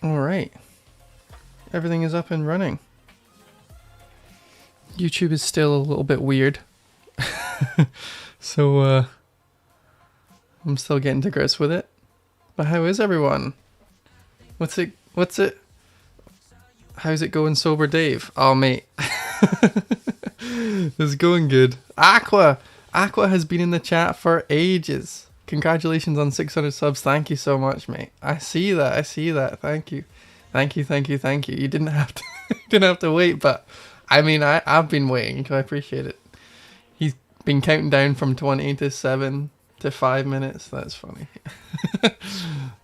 Alright. Everything is up and running. YouTube is still a little bit weird. So, I'm still getting to grips with it. But how is everyone? What's it? How's it going, Sober Dave? Oh, mate. It's going good. Aqua has been in the chat for ages. Congratulations on 600 subs. Thank you so much, mate. I see that. Thank you. You didn't have to wait, but I mean, I've been waiting, so I appreciate it. He's been counting down from 20 to 7 to 5 minutes. That's funny.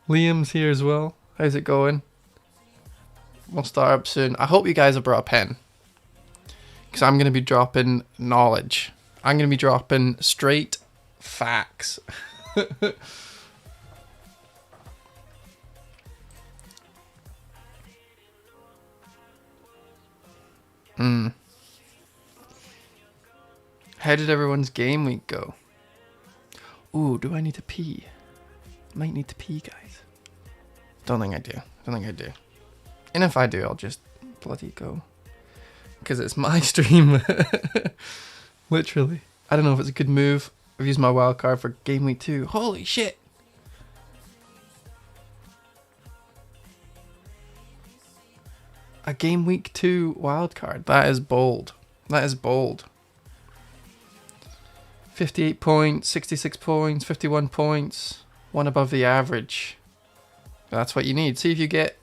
Liam's here as well. How's it going? We'll start up soon. I hope you guys have brought a pen, because I'm going to be dropping knowledge. I'm going to be dropping straight facts. How did everyone's game week go? Ooh, do I need to pee? Might need to pee, guys. Don't think I do. And if I do, I'll just bloody go. Because it's my stream. Literally. I don't know if it's a good move. I've used my wild card for game week 2. Holy shit! A game week 2 wild card. That is bold. 58 points, 66 points, 51 points. One above the average. That's what you need. See if you get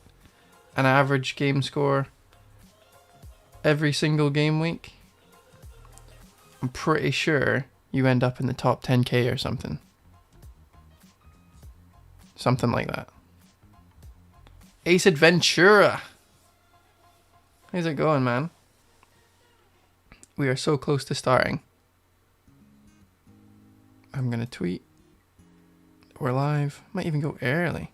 an average game score every single game week. I'm pretty sure you end up in the top 10k or something. Something like that. Ace Ventura. How's it going, man? We are so close to starting. I'm gonna tweet. We're live. Might even go early.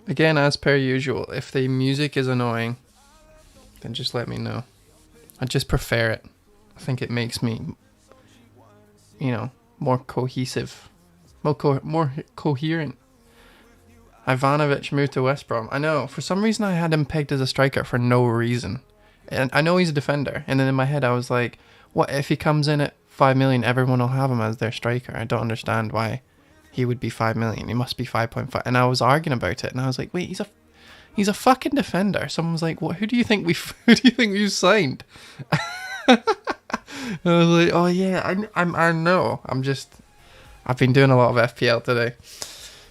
Again, as per usual, if the music is annoying, then just let me know. I just prefer it. I think it makes me, more cohesive, more coherent. Ivanovic moved to West Brom. I know, for some reason I had him pegged as a striker for no reason. And I know he's a defender. And then in my head I was like, what if he comes in at 5 million, everyone will have him as their striker? I don't understand why he would be 5 million. He must be 5.5. And I was arguing about it, and I was like, wait, he's a fucking defender. Someone was like, what? Who do you think we've signed? I was like, oh yeah, I know. I've been doing a lot of FPL today.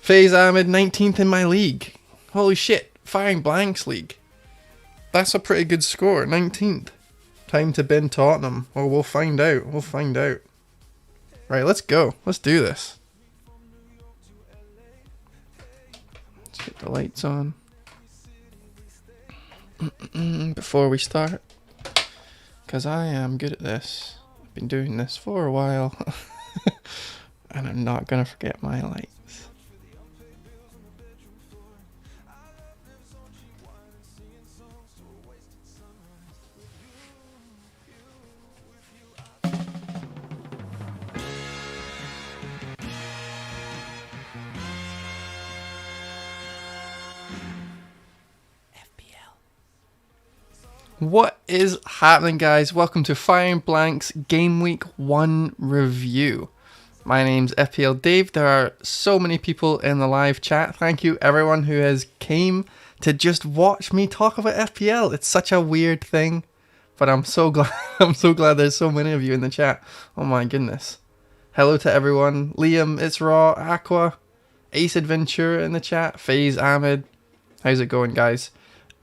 FaZe Ahmed, 19th in my league. Holy shit, firing blanks league. That's a pretty good score, 19th. Time to bin Tottenham. Oh, we'll find out. Right, let's go. Let's do this. Let's get the lights on. Before we start. Because I am good at this. I've been doing this for a while. And I'm not going to forget my lights. What is happening, guys? Welcome to Firing Blank's Game Week 1 review. My name's FPL Dave. There are so many people in the live chat. Thank you everyone who has came to just watch me talk about FPL. It's such a weird thing, but I'm so glad there's so many of you in the chat. Oh my goodness. Hello to everyone. Liam, It's Raw, Aqua, Ace Ventura in the chat, FaZe Ahmed. How's it going, guys?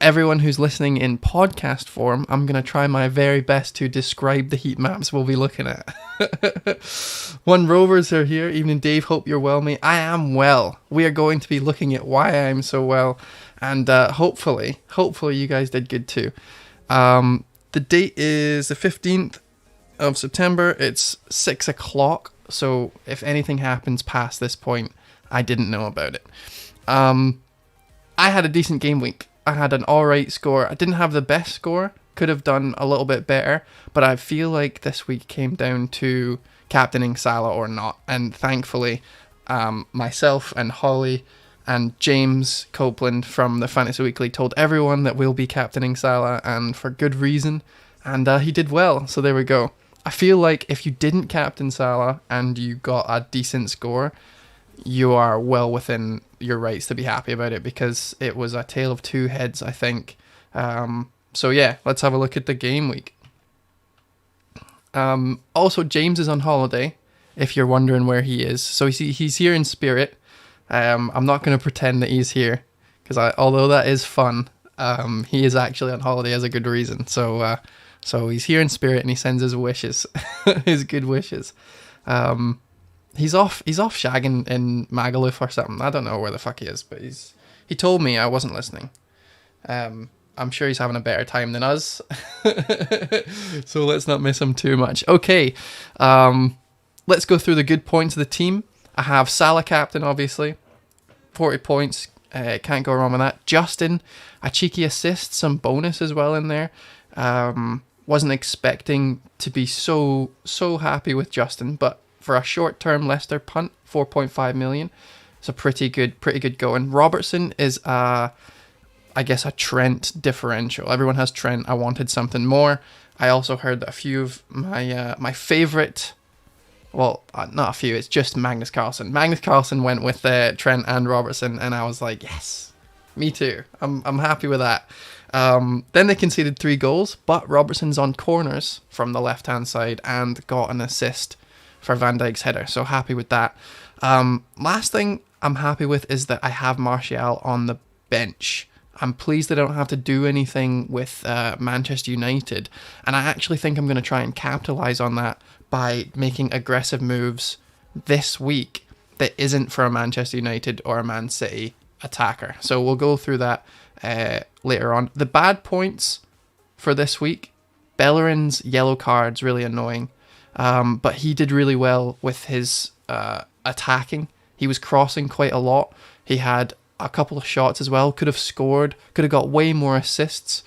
Everyone who's listening in podcast form, I'm going to try my very best to describe the heat maps we'll be looking at. One Rovers are here. Evening, Dave. Hope you're well, mate. I am well. We are going to be looking at why I'm so well. And hopefully you guys did good too. The date is the 15th of September. It's 6 o'clock. So if anything happens past this point, I didn't know about it. I had a decent game week. I had an alright score. I didn't have the best score. Could have done a little bit better. But I feel like this week came down to captaining Salah or not. And thankfully, myself and Holly and James Copeland from the Fantasy Weekly told everyone that we'll be captaining Salah, and for good reason. And he did well, so there we go. I feel like if you didn't captain Salah and you got a decent score, you are well within your rights to be happy about it, because it was a tale of two heads, I think. So yeah, let's have a look at the game week. Also, James is on holiday, if you're wondering where he is. So he's here in spirit. I'm not going to pretend that he's here, because although that is fun, he is actually on holiday as a good reason. So he's here in spirit, and he sends his wishes, his good wishes. He's off shagging in Magaluf or something. I don't know where the fuck he is, but he told me. I wasn't listening. I'm sure he's having a better time than us. So let's not miss him too much. Okay, let's go through the good points of the team. I have Salah captain, obviously. 40 points. Can't go wrong with that. Justin, a cheeky assist, some bonus as well in there. Wasn't expecting to be so happy with Justin, but for a short-term Leicester punt, 4.5 million. It's a pretty good going. Robertson is I guess a Trent differential. Everyone has Trent. I wanted something more. I also heard that a few of my favourite, well, not a few, it's just Magnus Carlsen. Magnus Carlsen went with Trent and Robertson, and I was like, yes, me too. I'm happy with that. Then they conceded 3 goals, but Robertson's on corners from the left-hand side and got an assist for Van Dijk's header, so happy with that. Last thing I'm happy with is that I have Martial on the bench. I'm pleased I don't have to do anything with Manchester United, and I actually think I'm going to try and capitalise on that by making aggressive moves this week that isn't for a Manchester United or a Man City attacker. So we'll go through that later on. The bad points for this week, Bellerin's yellow card's really annoying, but he did really well with his attacking. He was crossing quite a lot. He had a couple of shots as well, could have scored, could have got way more assists.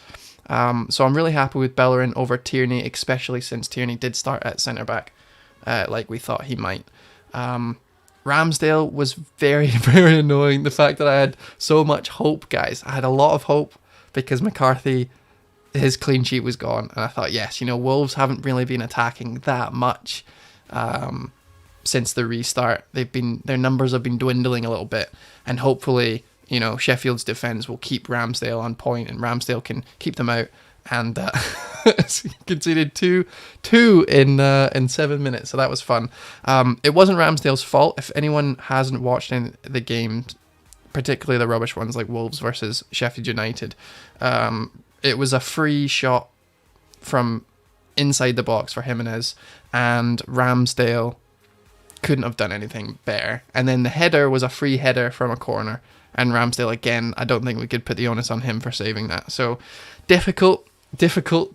So I'm really happy with Bellerin over Tierney, especially since Tierney did start at centre-back, like we thought he might. Ramsdale was very, very annoying. The fact that I had so much hope, guys. I had a lot of hope because McCarthy, his clean sheet was gone. And I thought, yes, Wolves haven't really been attacking that much since the restart. Their numbers have been dwindling a little bit. And hopefully, Sheffield's defence will keep Ramsdale on point and Ramsdale can keep them out. And conceded two in 7 minutes, so that was fun. It wasn't Ramsdale's fault. If anyone hasn't watched the games, particularly the rubbish ones like Wolves versus Sheffield United, it was a free shot from inside the box for Jimenez, and Ramsdale couldn't have done anything better. And then the header was a free header from a corner, and Ramsdale again, I don't think we could put the onus on him for saving that. So difficult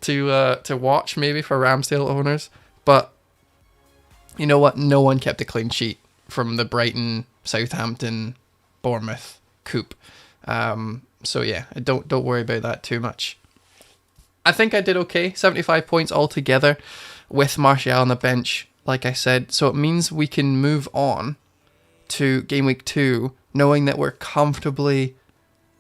to watch maybe for Ramsdale owners, but you know what? No one kept a clean sheet from the Brighton, Southampton, Bournemouth coup. So yeah, don't worry about that too much. I think I did okay. 75 points altogether with Martial on the bench, like I said. So it means we can move on to game week 2, knowing that we're comfortably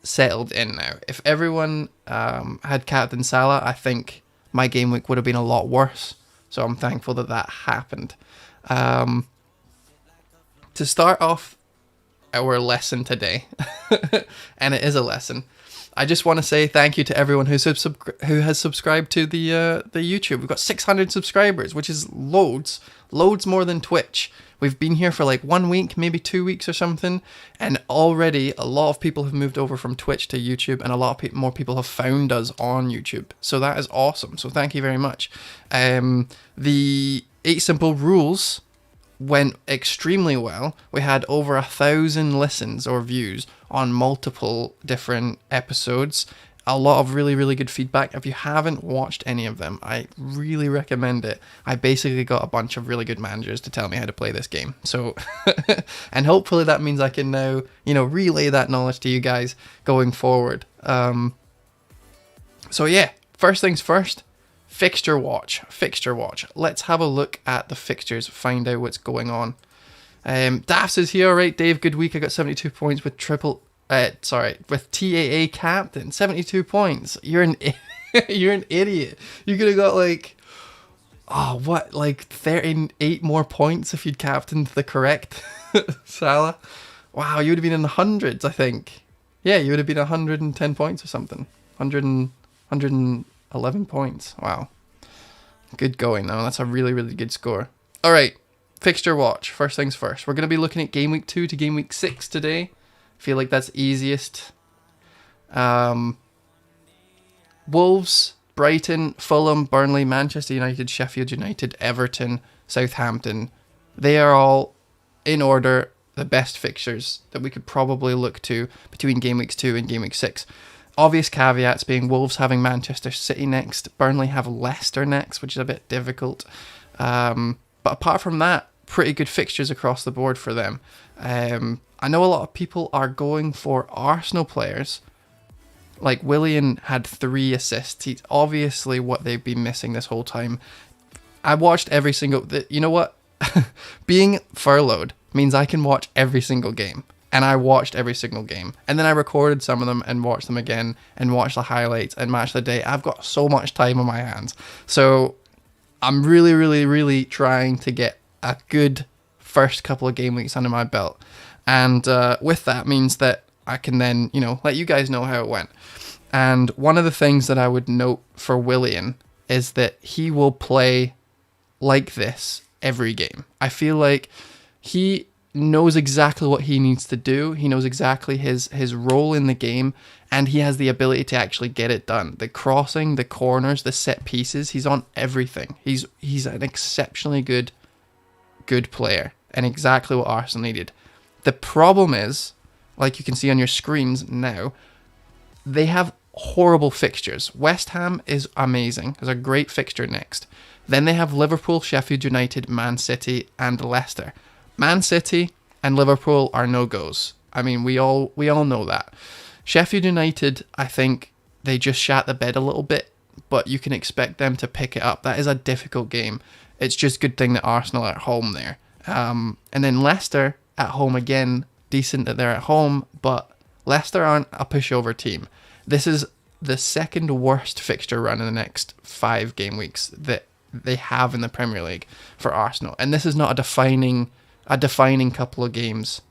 settled in now. If everyone had captain Salah, I think my game week would have been a lot worse. So I'm thankful that happened. To start off our lesson today, and it is a lesson, I just want to say thank you to everyone who has subscribed to the YouTube. We've got 600 subscribers, which is loads more than Twitch. We've been here for like 1 week, maybe 2 weeks or something, and already a lot of people have moved over from Twitch to YouTube, and a lot of more people have found us on YouTube. So that is awesome. So thank you very much. The 8 Simple Rules went extremely well. We had over 1,000 listens or views on multiple different episodes, A lot of really, really good feedback. If you haven't watched any of them, I really recommend it. I basically got a bunch of really good managers to tell me how to play this game. So, and hopefully that means I can now, relay that knowledge to you guys going forward. So yeah, first things first, fixture watch. Let's have a look at the fixtures, find out what's going on. Daffs is here, alright, Dave, good week. I got 72 points with with TAA captain, 72 points. You're an you're an idiot. You could have got like 38 more points if you'd captained the correct Salah. Wow, you would have been in the hundreds, I think. Yeah, you would have been 110 points or something. 111 points. Wow. Good going though. That's a really, really good score. All right, fixture watch. First things first. We're going to be looking at Game Week 2 to Game Week 6 today. Feel like that's easiest. Wolves, Brighton, Fulham, Burnley, Manchester United, Sheffield United, Everton, Southampton. They are all, in order, the best fixtures that we could probably look to between Game Weeks 2 and Game Week 6. Obvious caveats being Wolves having Manchester City next, Burnley have Leicester next, which is a bit difficult. But apart from that, pretty good fixtures across the board for them. I know a lot of people are going for Arsenal players. Like Willian had 3 assists. He's obviously what they've been missing this whole time. I watched every single... You know what? Being furloughed means I can watch every single game. And I watched every single game. And then I recorded some of them and watched them again and watched the highlights and match the day. I've got so much time on my hands. So I'm really, really, really trying to get a good first couple of game weeks under my belt. And with that means that I can then, let you guys know how it went. And one of the things that I would note for Willian is that he will play like this every game. I feel like he knows exactly what he needs to do. He knows exactly his role in the game, and he has the ability to actually get it done. The crossing, the corners, the set pieces, he's on everything. He's an exceptionally good player, and exactly what Arsenal needed. The problem is, like you can see on your screens now, they have horrible fixtures. West Ham is amazing. There's a great fixture next. Then they have Liverpool, Sheffield United, Man City, and Leicester. Man City and Liverpool are no-goes. I mean, we all know that. Sheffield United, I think they just shat the bed a little bit, but you can expect them to pick it up. That is a difficult game. It's just a good thing that Arsenal are at home there. And then Leicester at home again, decent that they're at home, but Leicester aren't a pushover team. This is the second worst fixture run in the next 5 game weeks that they have in the Premier League for Arsenal. And this is not a defining couple of games.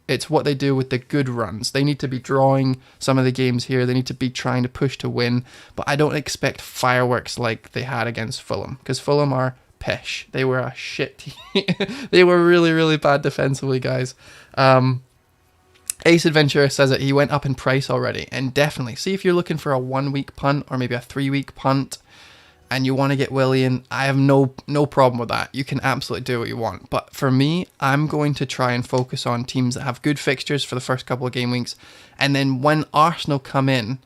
It's what they do with the good runs. They need to be drawing some of the games here. They need to be trying to push to win. But I don't expect fireworks like they had against Fulham, because Fulham are pish. They were a shit team. They were really, really bad defensively, guys. Ace Adventurer says that he went up in price already, and definitely, see if you're looking for a 1-week punt or maybe a 3-week punt and you want to get Willian, I have no problem with that. You can absolutely do what you want. But for me, I'm going to try and focus on teams that have good fixtures for the first couple of game weeks, and then when Arsenal come in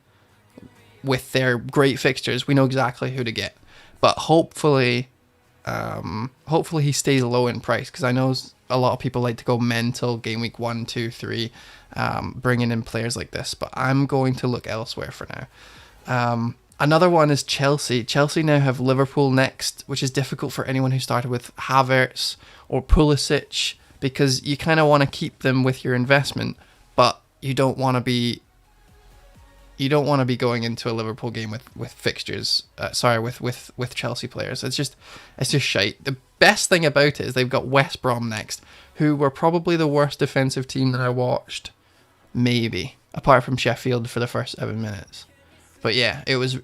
with their great fixtures, we know exactly who to get. But hopefully he stays low in price, because I know a lot of people like to go mental game week 1, 2, 3, bringing in players like this. But I'm going to look elsewhere for now. Another one is Chelsea. Chelsea now have Liverpool next, which is difficult for anyone who started with Havertz or Pulisic, because you kind of want to keep them with your investment, but you don't want to be going into a Liverpool game with fixtures. With Chelsea players. It's just shite. The best thing about it is they've got West Brom next, who were probably the worst defensive team that I watched, maybe apart from Sheffield for the first 7 minutes. But yeah, it was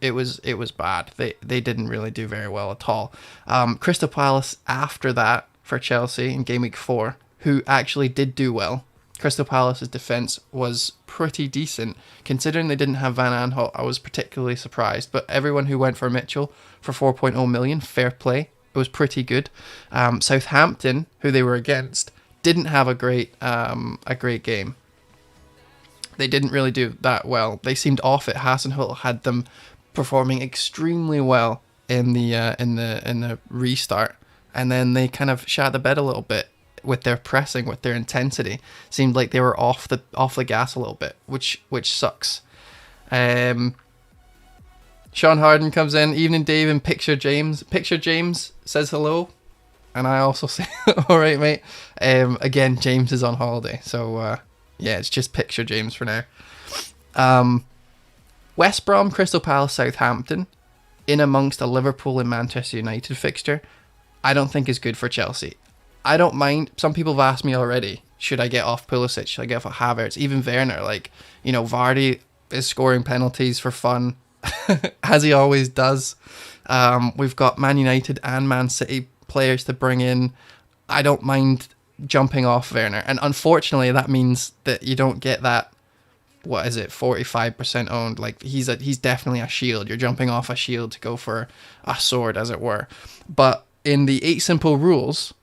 bad. They didn't really do very well at all. Crystal Palace after that for Chelsea in game week 4, who actually did do well. Crystal Palace's defence was pretty decent. Considering they didn't have Van Aanholt, I was particularly surprised. But everyone who went for Mitchell for 4.0 million, fair play. It was pretty good. Southampton, who they were against, didn't have a great game. They didn't really do that well. They seemed off it. Hasenhüttl had them performing extremely well in the restart, and then they kind of shat the bed a little bit with their pressing, with their intensity. Seemed like they were off the gas a little bit, which sucks. Sean Harden comes in. Evening, Dave, and Picture James. Picture James says hello, and I also say all right, mate. Again, James is on holiday, so yeah, it's just Picture James for now. West Brom, Crystal Palace, Southampton, in amongst a Liverpool and Manchester United fixture, I don't think is good for Chelsea. I don't mind. Some people have asked me already, should I get off Pulisic? Should I get off Havertz? Even Werner, like, you know, Vardy is scoring penalties for fun, as he always does. We've got Man United and Man City players to bring in. I don't mind jumping off Werner, and unfortunately that means that you don't get that, what is it, 45% owned. Like, he's definitely a shield. You're jumping off a shield to go for a sword, as it were. But in the 8 simple rules,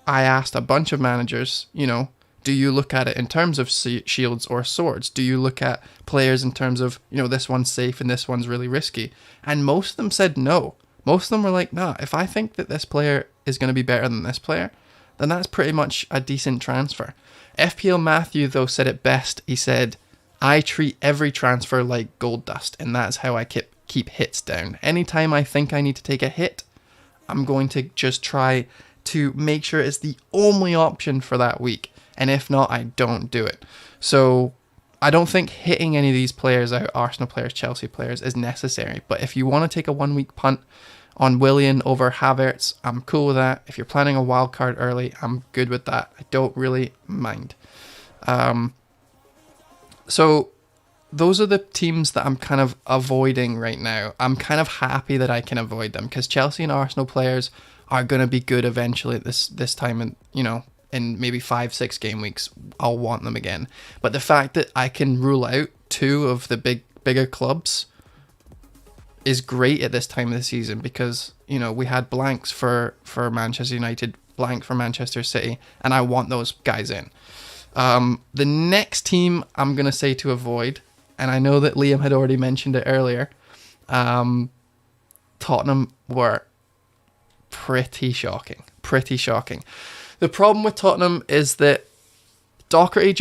I asked a bunch of managers, you know, do you look at it in terms of shields or swords? Do you look at players in terms of, you know, this one's safe and this one's really risky? And most of them said no. Most of them were like, nah, if I think that this player is going to be better than this player, then that's pretty much a decent transfer. FPL Matthew, though, said it best. He said, I treat every transfer like gold dust, and that's how I keep hits down. Anytime I think I need to take a hit, I'm going to just try to make sure it's the only option for that week. And if not, I don't do it. So I don't think hitting any of these players out, Arsenal players, Chelsea players, is necessary. But if you want to take a 1 week punt on Willian over Havertz, I'm cool with that. If you're planning a wild card early, I'm good with that. I don't really mind. So those are the teams that I'm kind of avoiding right now. I'm kind of happy that I can avoid them, because Chelsea and Arsenal players are going to be good eventually this time, and you know, in maybe 5-6 game weeks, I'll want them again. But the fact that I can rule out 2 of the bigger clubs is great at this time of the season, because, you know, we had blanks for Manchester United, blank for Manchester City, and I want those guys in. The next team I'm going to say to avoid, and I know that Liam had already mentioned it earlier, Tottenham were pretty shocking. The problem with Tottenham is that Doherty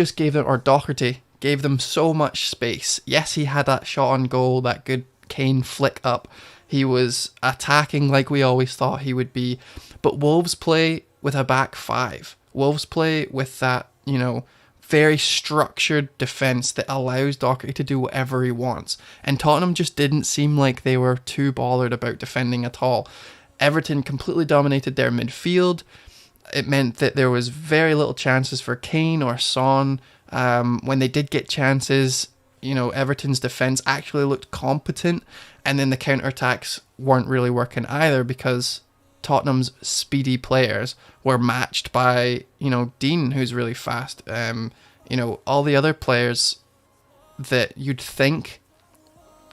gave them so much space. Yes, he had that shot on goal, that good Kane flick up. He was attacking like we always thought he would be. But Wolves play with a back 5. Wolves play with that, you know, very structured defence that allows Doherty to do whatever he wants. And Tottenham just didn't seem like they were too bothered about defending at all. Everton completely dominated their midfield. It meant that there was very little chances for Kane or Son. When they did get chances, you know, Everton's defence actually looked competent, and then the counterattacks weren't really working either, because Tottenham's speedy players were matched by, you know, Dean, who's really fast. You know, all the other players that you'd think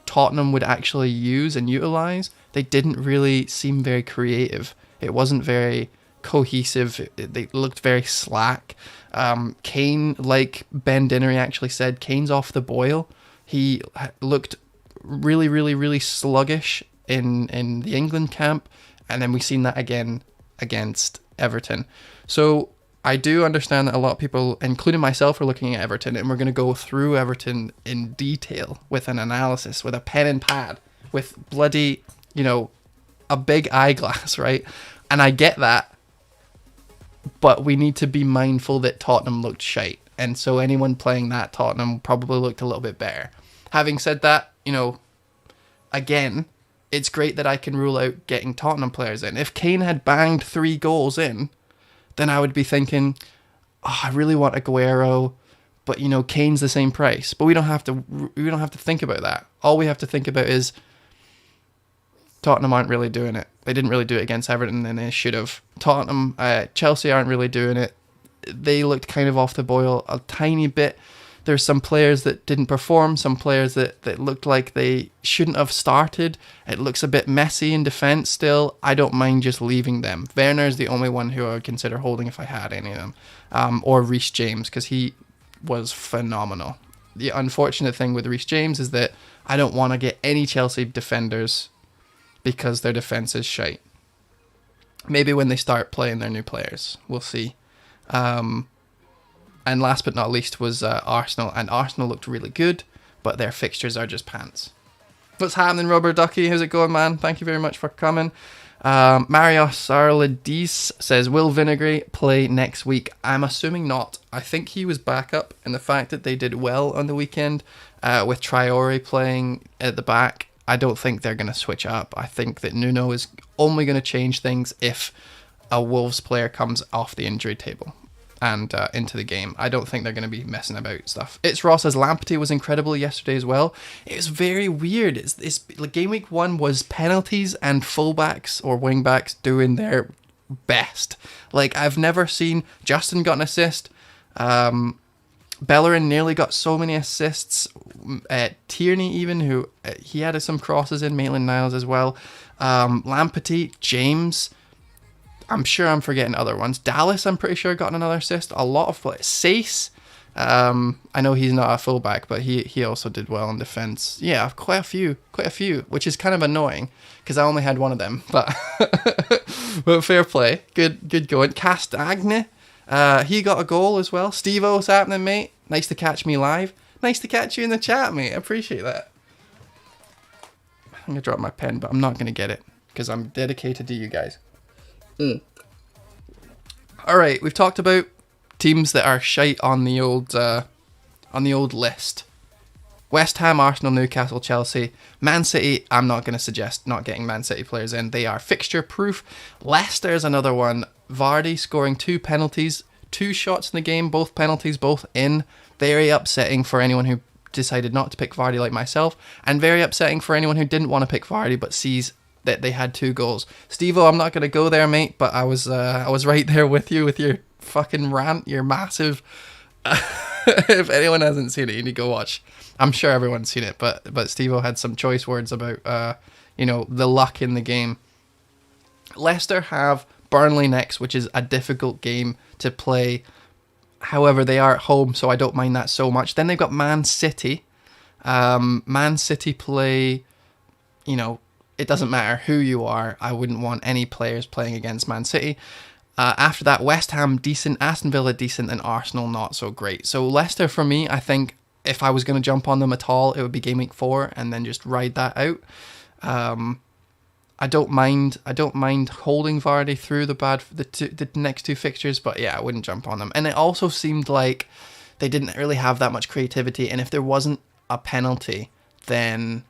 Tottenham would actually use and utilise, they didn't really seem very creative. It wasn't very cohesive. They looked very slack. Kane, like Ben Dinnery actually said, Kane's off the boil. He looked really, really, really sluggish in the England camp, and then we've seen that again against Everton. So I do understand that a lot of people, including myself, are looking at Everton, and we're going to go through Everton in detail with an analysis, with a pen and pad, with bloody, you know, a big eyeglass, right? And I get that, but we need to be mindful that Tottenham looked shite, and so anyone playing that Tottenham probably looked a little bit better. Having said that, you know, again, it's great that I can rule out getting Tottenham players in. If Kane had banged 3 goals in, then I would be thinking, oh, I really want Aguero, but you know, Kane's the same price. But we don't have to think about that. All we have to think about is Tottenham aren't really doing it. They didn't really do it against Everton, and they should have. Chelsea aren't really doing it. They looked kind of off the boil a tiny bit. There's some players that didn't perform, some players that looked like they shouldn't have started. It looks a bit messy in defence still. I don't mind just leaving them. Werner is the only one who I would consider holding if I had any of them. Or Reece James, because he was phenomenal. The unfortunate thing with Reece James is that I don't want to get any Chelsea defenders because their defence is shite. Maybe when they start playing their new players, we'll see. And last but not least was Arsenal, and Arsenal looked really good, but their fixtures are just pants. What's happening, Rubber Ducky? How's it going, man? Thank you very much for coming. Marios Arledis says, will Vinagre play next week? I'm assuming not. I think he was backup, and the fact that they did well on the weekend with Traore playing at the back, I don't think they're going to switch up. I think that Nuno is only going to change things if a Wolves player comes off the injury table and into the game. I don't think they're going to be messing about stuff. It's Ross says Lamptey was incredible yesterday as well. It was very weird. It's like game week 1 was penalties and fullbacks or wingbacks doing their best. Like, I've never seen Justin got an assist. Bellerin nearly got so many assists. Tierney even, who he had some crosses in. Maitland-Niles as well. Lamptey, James. I'm sure I'm forgetting other ones. Dallas, I'm pretty sure, got another assist. A lot of players. Sace, I know he's not a fullback, but he also did well in defense. Yeah, quite a few, which is kind of annoying because I only had one of them. But but fair play, good going. Castagne, he got a goal as well. Steve-O, what's happening, mate? Nice to catch me live. Nice to catch you in the chat, mate. I appreciate that. I'm gonna drop my pen, but I'm not gonna get it because I'm dedicated to you guys. Alright, we've talked about teams that are shite on the old list. West Ham, Arsenal, Newcastle, Chelsea. Man City, I'm not going to suggest not getting Man City players in. They are fixture proof. Leicester's another one. Vardy scoring 2 penalties, 2 shots in the game, both penalties, both in. Very upsetting for anyone who decided not to pick Vardy like myself, and very upsetting for anyone who didn't want to pick Vardy but sees that they had 2 goals. Steve-O, I'm not going to go there, mate, but I was right there with you with your fucking rant, your massive... If anyone hasn't seen it, you need to go watch. I'm sure everyone's seen it, but Steve-O had some choice words about, the luck in the game. Leicester have Burnley next, which is a difficult game to play. However, they are at home, so I don't mind that so much. Then they've got Man City. Man City play, it doesn't matter who you are. I wouldn't want any players playing against Man City. After that, West Ham decent, Aston Villa decent, and Arsenal not so great. So Leicester, for me, I think if I was going to jump on them at all, it would be game week 4 and then just ride that out. I don't mind holding Vardy through the next 2 fixtures, but yeah, I wouldn't jump on them. And it also seemed like they didn't really have that much creativity. And if there wasn't a penalty, then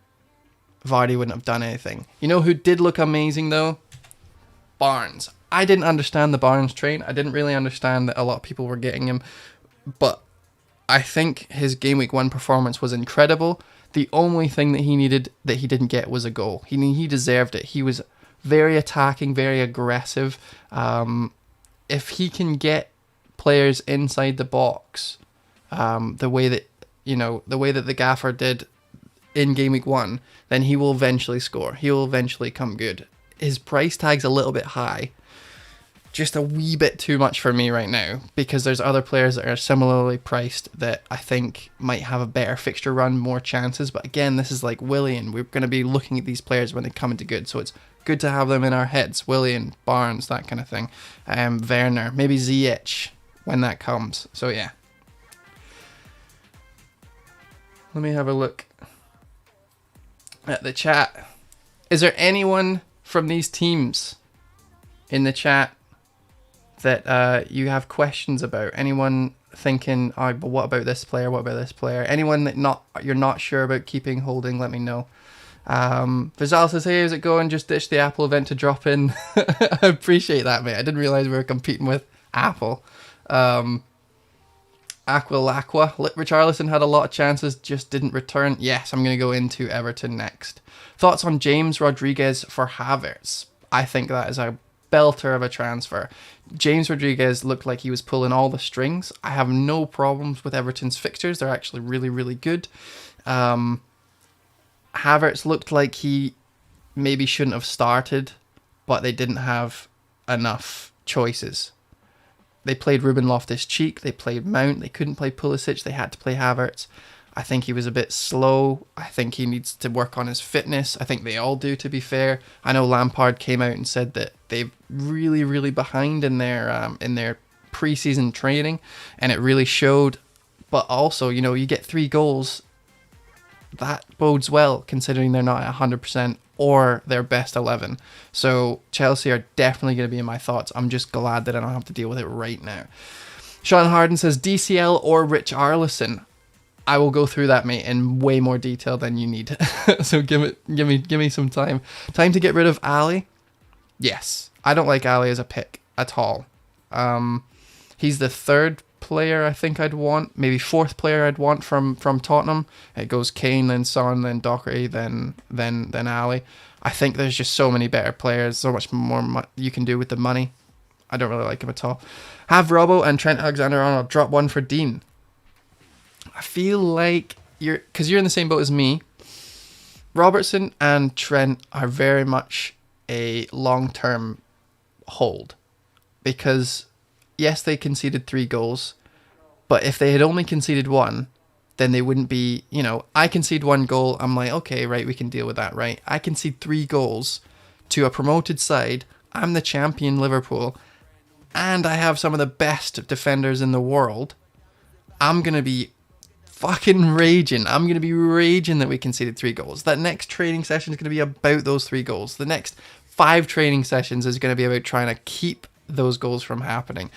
Vardy wouldn't have done anything. You know who did look amazing though? Barnes. I didn't understand the Barnes train. I didn't really understand that a lot of people were getting him, but I think his game week 1 performance was incredible. The only thing that he needed that he didn't get was a goal. He deserved it. He was very attacking, very aggressive. If he can get players inside the box, the way that the gaffer did in game week 1, then he will eventually score. He will eventually come good. His price tag's a little bit high. Just a wee bit too much for me right now, because there's other players that are similarly priced that I think might have a better fixture run, more chances. But again, this is like Willian. We're going to be looking at these players when they come into good, so it's good to have them in our heads. Willian, Barnes, that kind of thing. Werner, maybe Ziyech when that comes. So yeah. Let me have a look at the chat. Is there anyone from these teams in the chat that you have questions about? Anyone thinking, oh, but what about this player? What about this player? Anyone that you're not sure about keeping, holding, let me know. Vizal says, hey, how's it going? Just ditched the Apple event to drop in. I appreciate that, mate. I didn't realize we were competing with Apple. Aqua, Richarlison had a lot of chances, just didn't return. Yes, I'm going to go into Everton next. Thoughts on James Rodriguez for Havertz? I think that is a belter of a transfer. James Rodriguez looked like he was pulling all the strings. I have no problems with Everton's fixtures. They're actually really, really good. Havertz looked like he maybe shouldn't have started, but they didn't have enough choices. They played Ruben Loftus-Cheek, they played Mount, they couldn't play Pulisic, they had to play Havertz. I think he was a bit slow. I think he needs to work on his fitness. I think they all do, to be fair. I know Lampard came out and said that they're really, really behind in their preseason training, and it really showed. But also, you get 3 goals. That bodes well, considering they're not at 100% or their best 11. So Chelsea are definitely going to be in my thoughts. I'm just glad that I don't have to deal with it right now. Sean Harden says DCL or Rich Arlison. I will go through that, mate, in way more detail than you need. So give me some time. Time to get rid of Ali. Yes, I don't like Ali as a pick at all. He's the 3rd player I think I'd want, maybe 4th player I'd want from Tottenham. It goes Kane, then Son, then Doherty, then Ali. I think there's just so many better players, so much more you can do with the money. I don't really like him at all. Have Robbo and Trent Alexander-Arnold, drop 1 for Dean. I feel like because you're in the same boat as me. Robertson and Trent are very much a long-term hold, because yes, they conceded 3 goals, but if they had only conceded 1, then they wouldn't be, I concede 1 goal, I'm like, okay, right, we can deal with that, right? I concede 3 goals to a promoted side, I'm the champion Liverpool, and I have some of the best defenders in the world. I'm going to be fucking raging. I'm going to be raging that we conceded 3 goals. That next training session is going to be about those 3 goals. The next 5 training sessions is going to be about trying to keep those goals from happening.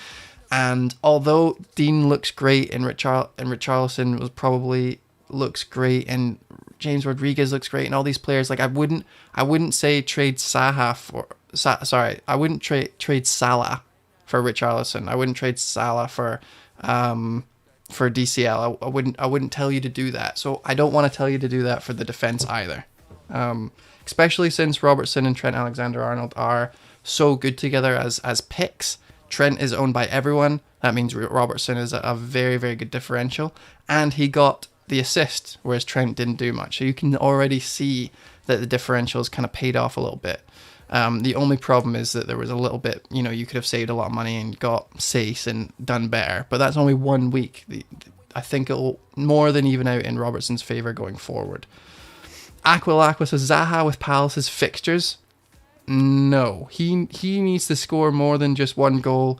And although Dean looks great and Richarlison was probably looks great and James Rodriguez looks great and all these players, like I wouldn't say trade Salah for I wouldn't trade Salah for Richarlison. I wouldn't trade Salah for DCL. I wouldn't tell you to do that. So I don't want to tell you to do that for the defense either. Especially since Robertson and Trent Alexander-Arnold are so good together as picks. Trent is owned by everyone. That means Robertson is a very, very good differential. And he got the assist, whereas Trent didn't do much. So you can already see that the differentials kind of paid off a little bit. The only problem is that there was a little bit, you could have saved a lot of money and got Sace and done better. But that's only 1 week. I think it'll more than even out in Robertson's favour going forward. Aqua says Zaha with Palace's fixtures. No, he needs to score more than just 1 goal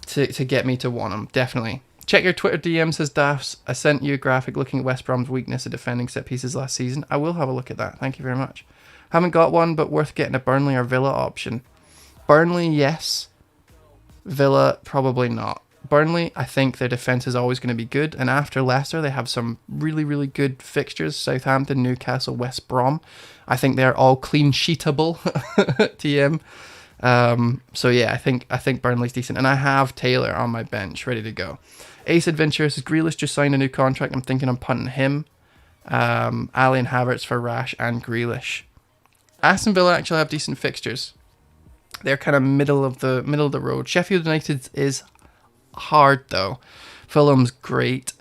to get me to want him, definitely. Check your Twitter DM, says Daffs. I sent you a graphic looking at West Brom's weakness at defending set pieces last season. I will have a look at that. Thank you very much. Haven't got one, but worth getting a Burnley or Villa option. Burnley, yes. Villa, probably not. Burnley, I think their defence is always going to be good. And after Leicester, they have some really, really good fixtures. Southampton, Newcastle, West Brom. I think they're all clean sheetable. TM. So yeah, I think Burnley's decent. And I have Taylor on my bench, ready to go. Ace Adventure says Grealish just signed a new contract. I'm thinking I'm punting him. Ali and Havertz for Rash and Grealish. Aston Villa actually have decent fixtures. They're kind of middle of the road. Sheffield United is hard though. Fulham's great.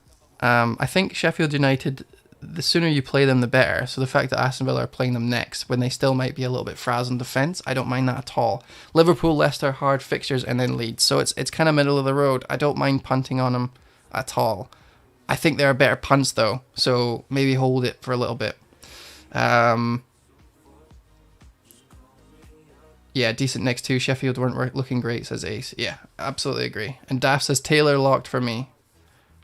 I think Sheffield United, the sooner you play them, the better. So the fact that Aston Villa are playing them next, when they still might be a little bit frazzled in defence, I don't mind that at all. Liverpool, Leicester, hard fixtures, and then Leeds. So it's kind of middle of the road. I don't mind punting on them at all. I think there are better punts though, so maybe hold it for a little bit. Yeah, decent next 2. Sheffield weren't looking great, says Ace. Yeah, absolutely agree. And Daff says Taylor locked for me.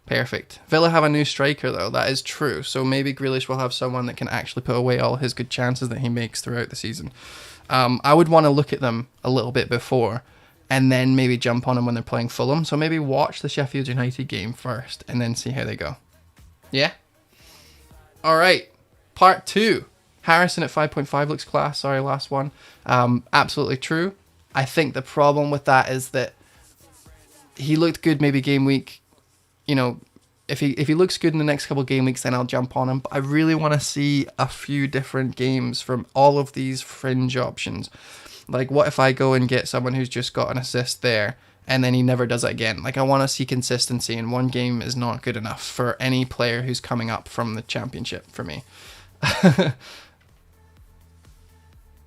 Perfect. Villa have a new striker, though. That is true. So maybe Grealish will have someone that can actually put away all his good chances that he makes throughout the season. I would want to look at them a little bit before and then maybe jump on them when they're playing Fulham. So maybe watch the Sheffield United game first and then see how they go. Yeah? All right. Part 2. Harrison at 5.5 looks class. Sorry, last one. Absolutely true. I think the problem with that is that he looked good maybe game week. If he looks good in the next couple of game weeks, then I'll jump on him. But I really want to see a few different games from all of these fringe options. Like, what if I go and get someone who's just got an assist there and then he never does it again? Like, I want to see consistency, and 1 game is not good enough for any player who's coming up from the championship for me.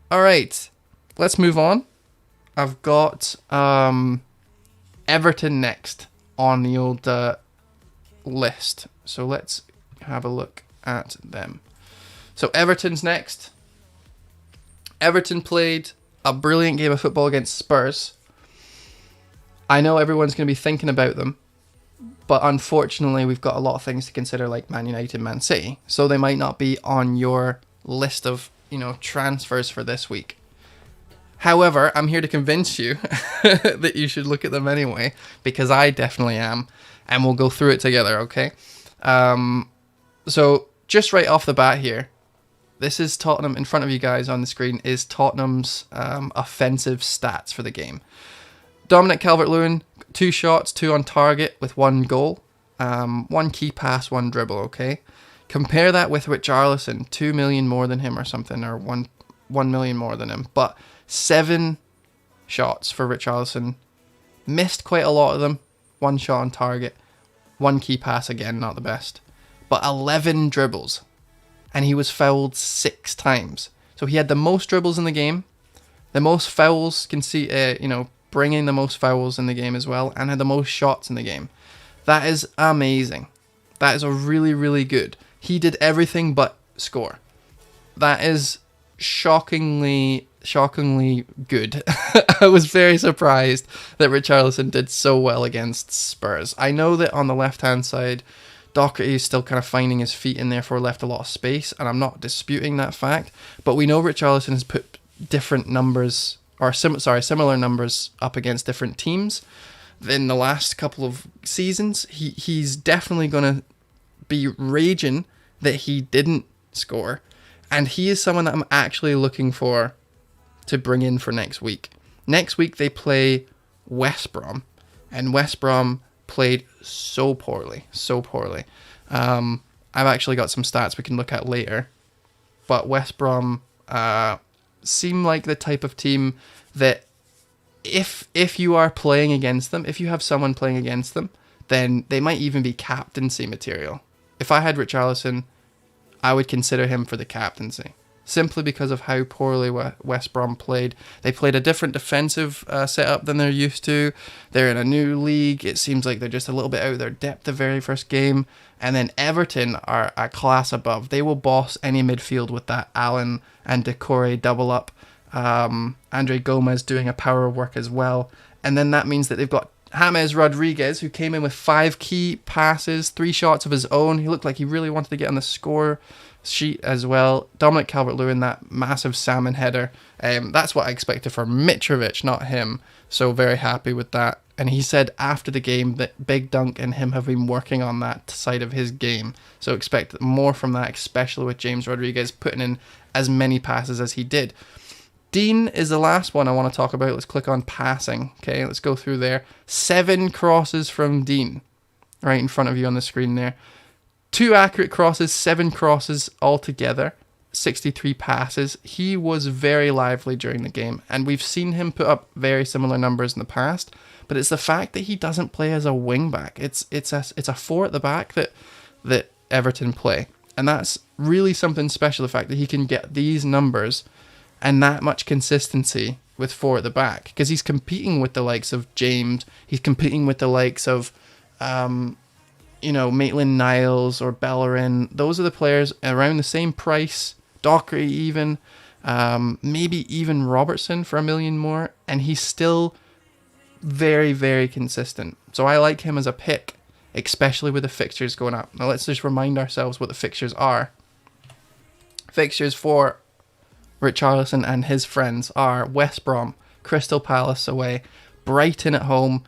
All right, let's move on. I've got Everton next on the old list. So let's have a look at them. So Everton's next. Everton played a brilliant game of football against Spurs. I know everyone's going to be thinking about them, but unfortunately we've got a lot of things to consider, like Man United, Man City. So they might not be on your list of, transfers for this week. However, I'm here to convince you that you should look at them anyway, because I definitely am, and we'll go through it together, okay? So just right off the bat here, this is Tottenham. In front of you guys on the screen is Tottenham's offensive stats for the game. Dominic Calvert-Lewin, 2 shots, 2 on target with 1 goal. 1 key pass, 1 dribble, okay? Compare that with Richarlison, 2 million more than him or something, or 1 million more than him. But 7 shots for Richarlison. Missed quite a lot of them. 1 shot on target. 1 key pass, again, not the best. But 11 dribbles. And he was fouled 6 times. So he had the most dribbles in the game, the most fouls, bringing the most fouls in the game as well, and had the most shots in the game. That is amazing. That is a really, really good. He did everything but score. That is shockingly good. I was very surprised that Richarlison did so well against Spurs. I know that on the left-hand side, Doherty is still kind of finding his feet and therefore left a lot of space, and I'm not disputing that fact, but we know Richarlison has put different numbers, or similar numbers up against different teams in the last couple of seasons. He's definitely going to be raging that he didn't score, and he is someone that I'm actually looking for to bring in for next week. Next week they play West Brom, and West Brom played so poorly. I've actually got some stats we can look at later, but West Brom seem like the type of team that if you are playing against them, if you have someone playing against them, then they might even be captaincy material. If I had Richarlison, I would consider him for the captaincy, simply because of how poorly West Brom played. They played a different defensive setup than they're used to. They're in a new league. It seems like they're just a little bit out of their depth the very first game. And then Everton are a class above. They will boss any midfield with that Allen and Decore double up. Andre Gomez doing a power of work as well. And then that means that they've got James Rodriguez, who came in with 5 key passes, 3 shots of his own. He looked like he really wanted to get on the score sheet as well. Dominic Calvert-Lewin, that massive salmon header. That's what I expected for Mitrovic, not him. So very happy with that. And he said after the game that Big Dunk and him have been working on that side of his game. So expect more from that, especially with James Rodriguez putting in as many passes as he did. Dean is the last one I want to talk about. Let's click on passing. Okay, let's go through there. 7 crosses from Dean, right in front of you on the screen there. 2 accurate crosses, 7 crosses altogether, 63 passes. He was very lively during the game, and we've seen him put up very similar numbers in the past, but it's the fact that he doesn't play as a wing back. It's a 4 at the back that Everton play, and that's really something special, the fact that he can get these numbers and that much consistency with 4 at the back, because he's competing with the likes of James, he's competing with the likes of Maitland-Niles or Bellerin. Those are the players around the same price. Doherty even, maybe even Robertson for $1 million more, and he's still very, very consistent. So I like him as a pick, especially with the fixtures going up. Now let's just remind ourselves what the fixtures are. Fixtures for Richarlison and his friends are West Brom, Crystal Palace away, Brighton at home,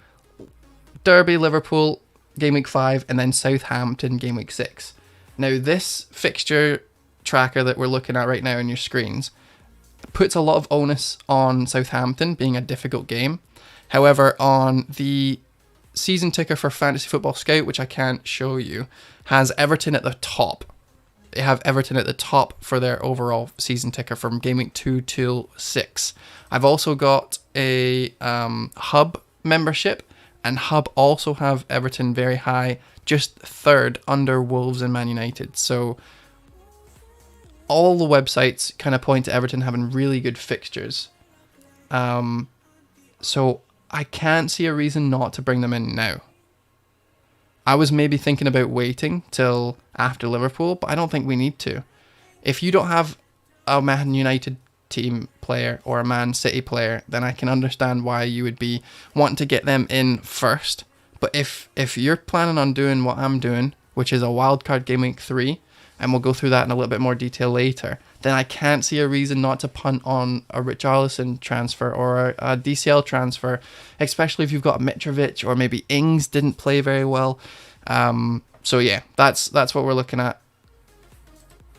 Derby, Liverpool, Gameweek 5, and then Southampton, Gameweek 6. Now, this fixture tracker that we're looking at right now on your screens puts a lot of onus on Southampton being a difficult game. However, on the season ticker for Fantasy Football Scout, which I can't show you, has Everton at the top. They have Everton at the top for their overall season ticker from Gameweek 2 till 6. I've also got a Hub membership, and Hub also have Everton very high, just 3rd under Wolves and Man United. So all the websites kind of point to Everton having really good fixtures. So I can't see a reason not to bring them in now. I was maybe thinking about waiting till after Liverpool, but I don't think we need to. If you don't have a Man United team player or a Man City player, then I can understand why you would be wanting to get them in first. But if you're planning on doing what I'm doing, which is a wildcard game week 3, and we'll go through that in a little bit more detail later, then I can't see a reason not to punt on a Richarlison transfer or a DCL transfer, especially if you've got Mitrovic or maybe Ings didn't play very well. So yeah, that's what we're looking at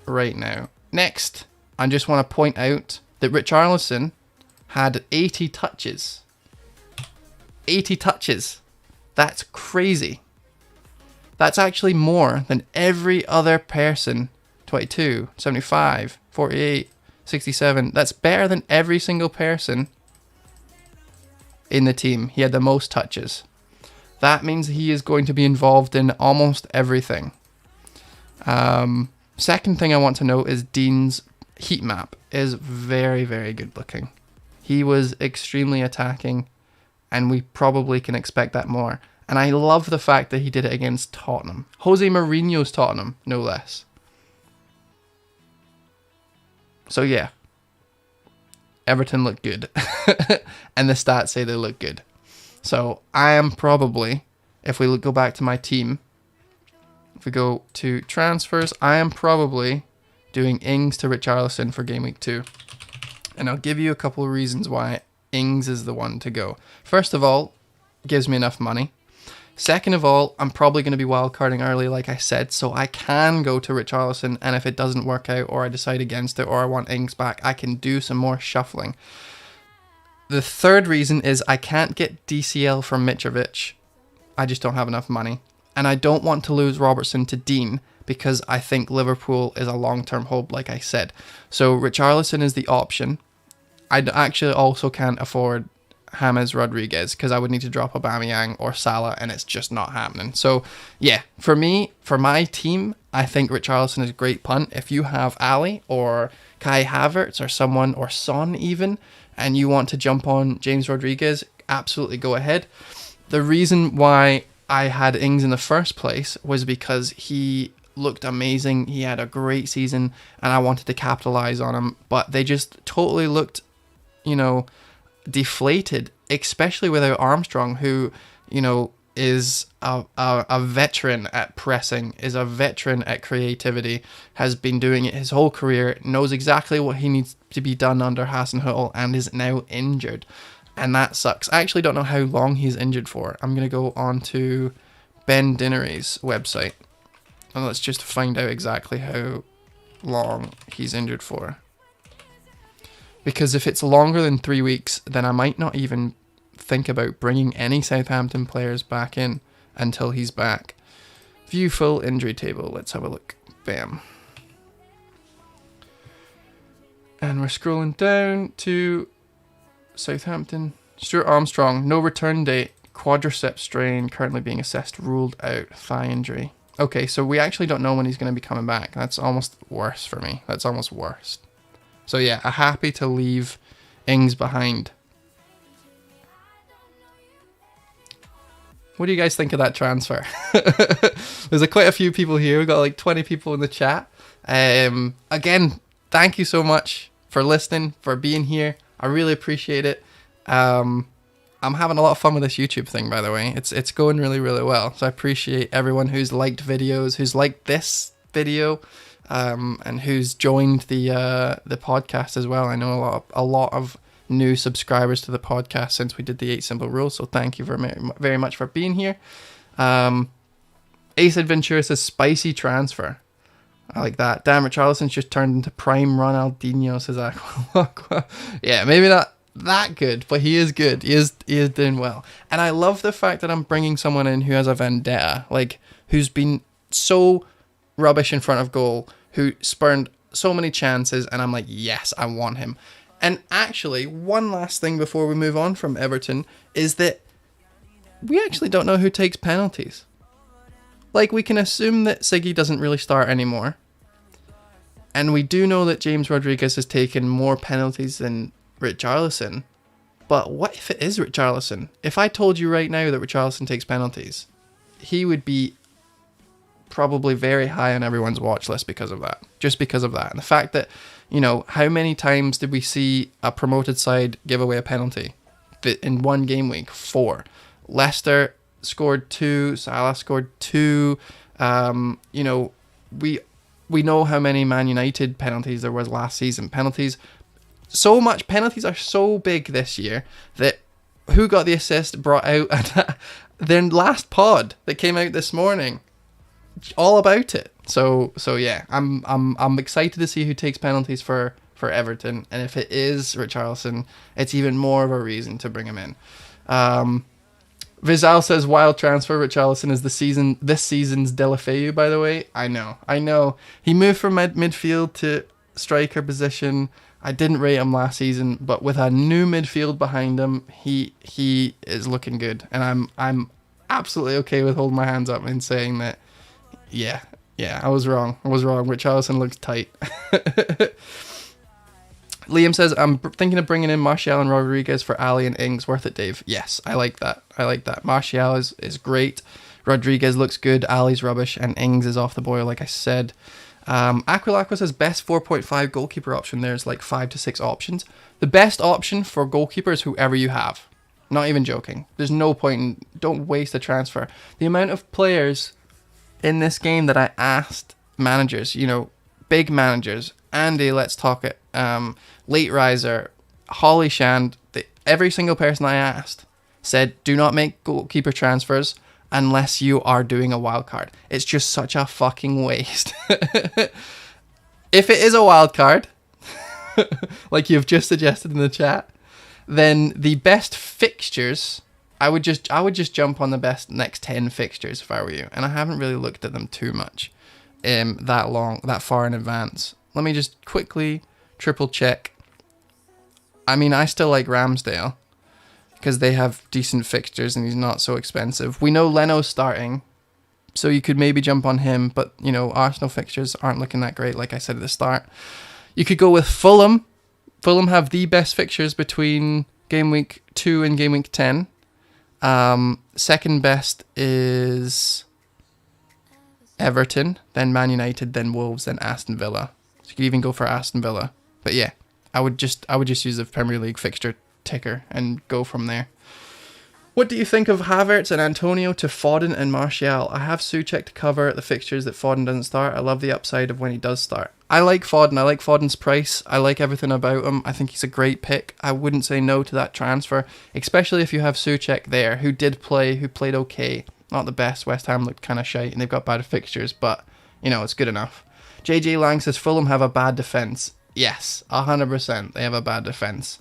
right now. Next, I just want to point out that Richarlison had 80 touches. 80 touches. That's crazy. That's actually more than every other person. 22, 75, 48, 67. That's better than every single person in the team. He had the most touches. That means he is going to be involved in almost everything. Second thing I want to note is Dean's heat map is very, very good looking. He was extremely attacking, and we probably can expect that more. And I love the fact that he did it against Tottenham. Jose Mourinho's Tottenham, no less. So yeah, Everton look good. And the stats say they look good. So I am probably, if we go back to my team, if we go to transfers, I am probably doing Ings to Richarlison for game week 2. And I'll give you a couple of reasons why Ings is the one to go. First of all, gives me enough money. Second of all, I'm probably going to be wildcarding early, like I said, so I can go to Richarlison, and if it doesn't work out, or I decide against it, or I want Ings back, I can do some more shuffling. The third reason is I can't get DCL from Mitrovic. I just don't have enough money. And I don't want to lose Robertson to Dean, because I think Liverpool is a long-term hold, like I said. So Richarlison is the option. I actually also can't afford James Rodriguez, because I would need to drop Aubameyang or Salah, and it's just not happening. So yeah, for me, for my team, I think Richarlison is a great punt. If you have Ali or Kai Havertz or someone, or Son even, and you want to jump on James Rodriguez, absolutely go ahead. The reason why I had Ings in the first place was because he looked amazing. He had a great season, and I wanted to capitalize on him, but they just totally looked, deflated, especially without Armstrong, who, is a veteran at pressing, is a veteran at creativity, has been doing it his whole career, knows exactly what he needs to be done under Hasenhüttl, and is now injured. And that sucks. I actually don't know how long he's injured for. I'm going to go on to Ben Dinnery's website, and let's just find out exactly how long he's injured for. Because if it's longer than 3 weeks, then I might not even think about bringing any Southampton players back in until he's back. View full injury table. Let's have a look. Bam. And we're scrolling down to Southampton. Stuart Armstrong, no return date. Quadriceps strain, currently being assessed, ruled out. Thigh injury. Okay, so we actually don't know when he's going to be coming back. That's almost worse for me. That's almost worse. So yeah, I'm happy to leave Ings behind. What do you guys think of that transfer? There's quite a few people here. We've got like 20 people in the chat. Again, thank you so much for listening, for being here. I really appreciate it. I'm having a lot of fun with this YouTube thing, by the way. It's going really, really well. So I appreciate everyone who's liked videos, who's liked this video, and who's joined the podcast as well. I know a lot of new subscribers to the podcast since we did the 8 simple rules, so thank you very much for being here. Ace Adventura says spicy transfer. I like that. Damn, Richarlison's just turned into prime Ronaldinho, says Aqua. Yeah, maybe not that good, but he is good. He is doing well. And I love the fact that I'm bringing someone in who has a vendetta, like who's been so rubbish in front of goal, who spurned so many chances, and I'm like, yes, I want him. And actually, one last thing before we move on from Everton is that we actually don't know who takes penalties. Like, we can assume that Siggy doesn't really start anymore. And we do know that James Rodriguez has taken more penalties than Richarlison. But what if it is Richarlison? If I told you right now that Richarlison takes penalties, he would be probably very high on everyone's watch list because of that. Just because of that. And the fact that, how many times did we see a promoted side give away a penalty in one game week? 4. Leicester scored 2. Salah scored 2. We know how many Man United penalties there was last season. Penalties are so big this year that who got the assist brought out their last pod that came out this morning, all about it. So yeah, I'm excited to see who takes penalties for Everton, and if it is Richarlison, it's even more of a reason to bring him in. Vizal says wild transfer. Richarlison is this season's Deulofeu, by the way. I know. He moved from midfield to striker position. I didn't rate him last season, but with a new midfield behind him, he is looking good, and I'm absolutely okay with holding my hands up and saying that. Yeah, I was wrong. Richarlison looks tight. Liam says, I'm thinking of bringing in Martial and Rodriguez for Ali and Ings. Worth it, Dave? Yes, I like that. Martial is great. Rodriguez looks good. Ali's rubbish. And Ings is off the boil, like I said. Aquilacqua says, best 4.5 goalkeeper option. There's like 5 to 6 options. The best option for goalkeeper is whoever you have. Not even joking. There's no point don't waste a transfer. The amount of players in this game that I asked managers, big managers, Andy, let's talk it, Late Riser, Holly Shand, every single person I asked said, do not make goalkeeper transfers unless you are doing a wild card. It's just such a fucking waste. If it is a wild card, like you've just suggested in the chat, then the best fixtures, I would just jump on the best next 10 fixtures if I were you. And I haven't really looked at them too much that far in advance. Let me just quickly triple check. I mean, I still like Ramsdale because they have decent fixtures and he's not so expensive. We know Leno's starting, so you could maybe jump on him, but Arsenal fixtures aren't looking that great, like I said at the start. You could go with Fulham. Fulham have the best fixtures between game week 2 and game week 10. Second best is Everton, then Man United, then Wolves, then Aston Villa. So you could even go for Aston Villa. But yeah, I would just use the Premier League fixture ticker and go from there. What do you think of Havertz and Antonio to Foden and Martial? I have Souček to cover the fixtures that Foden doesn't start. I love the upside of when he does start. I like Foden. I like Foden's price. I like everything about him. I think he's a great pick. I wouldn't say no to that transfer, especially if you have Souček there, who played okay. Not the best. West Ham looked kind of shite, and they've got bad fixtures, but, it's good enough. JJ Lang says Fulham have a bad defence. Yes, 100%. They have a bad defence.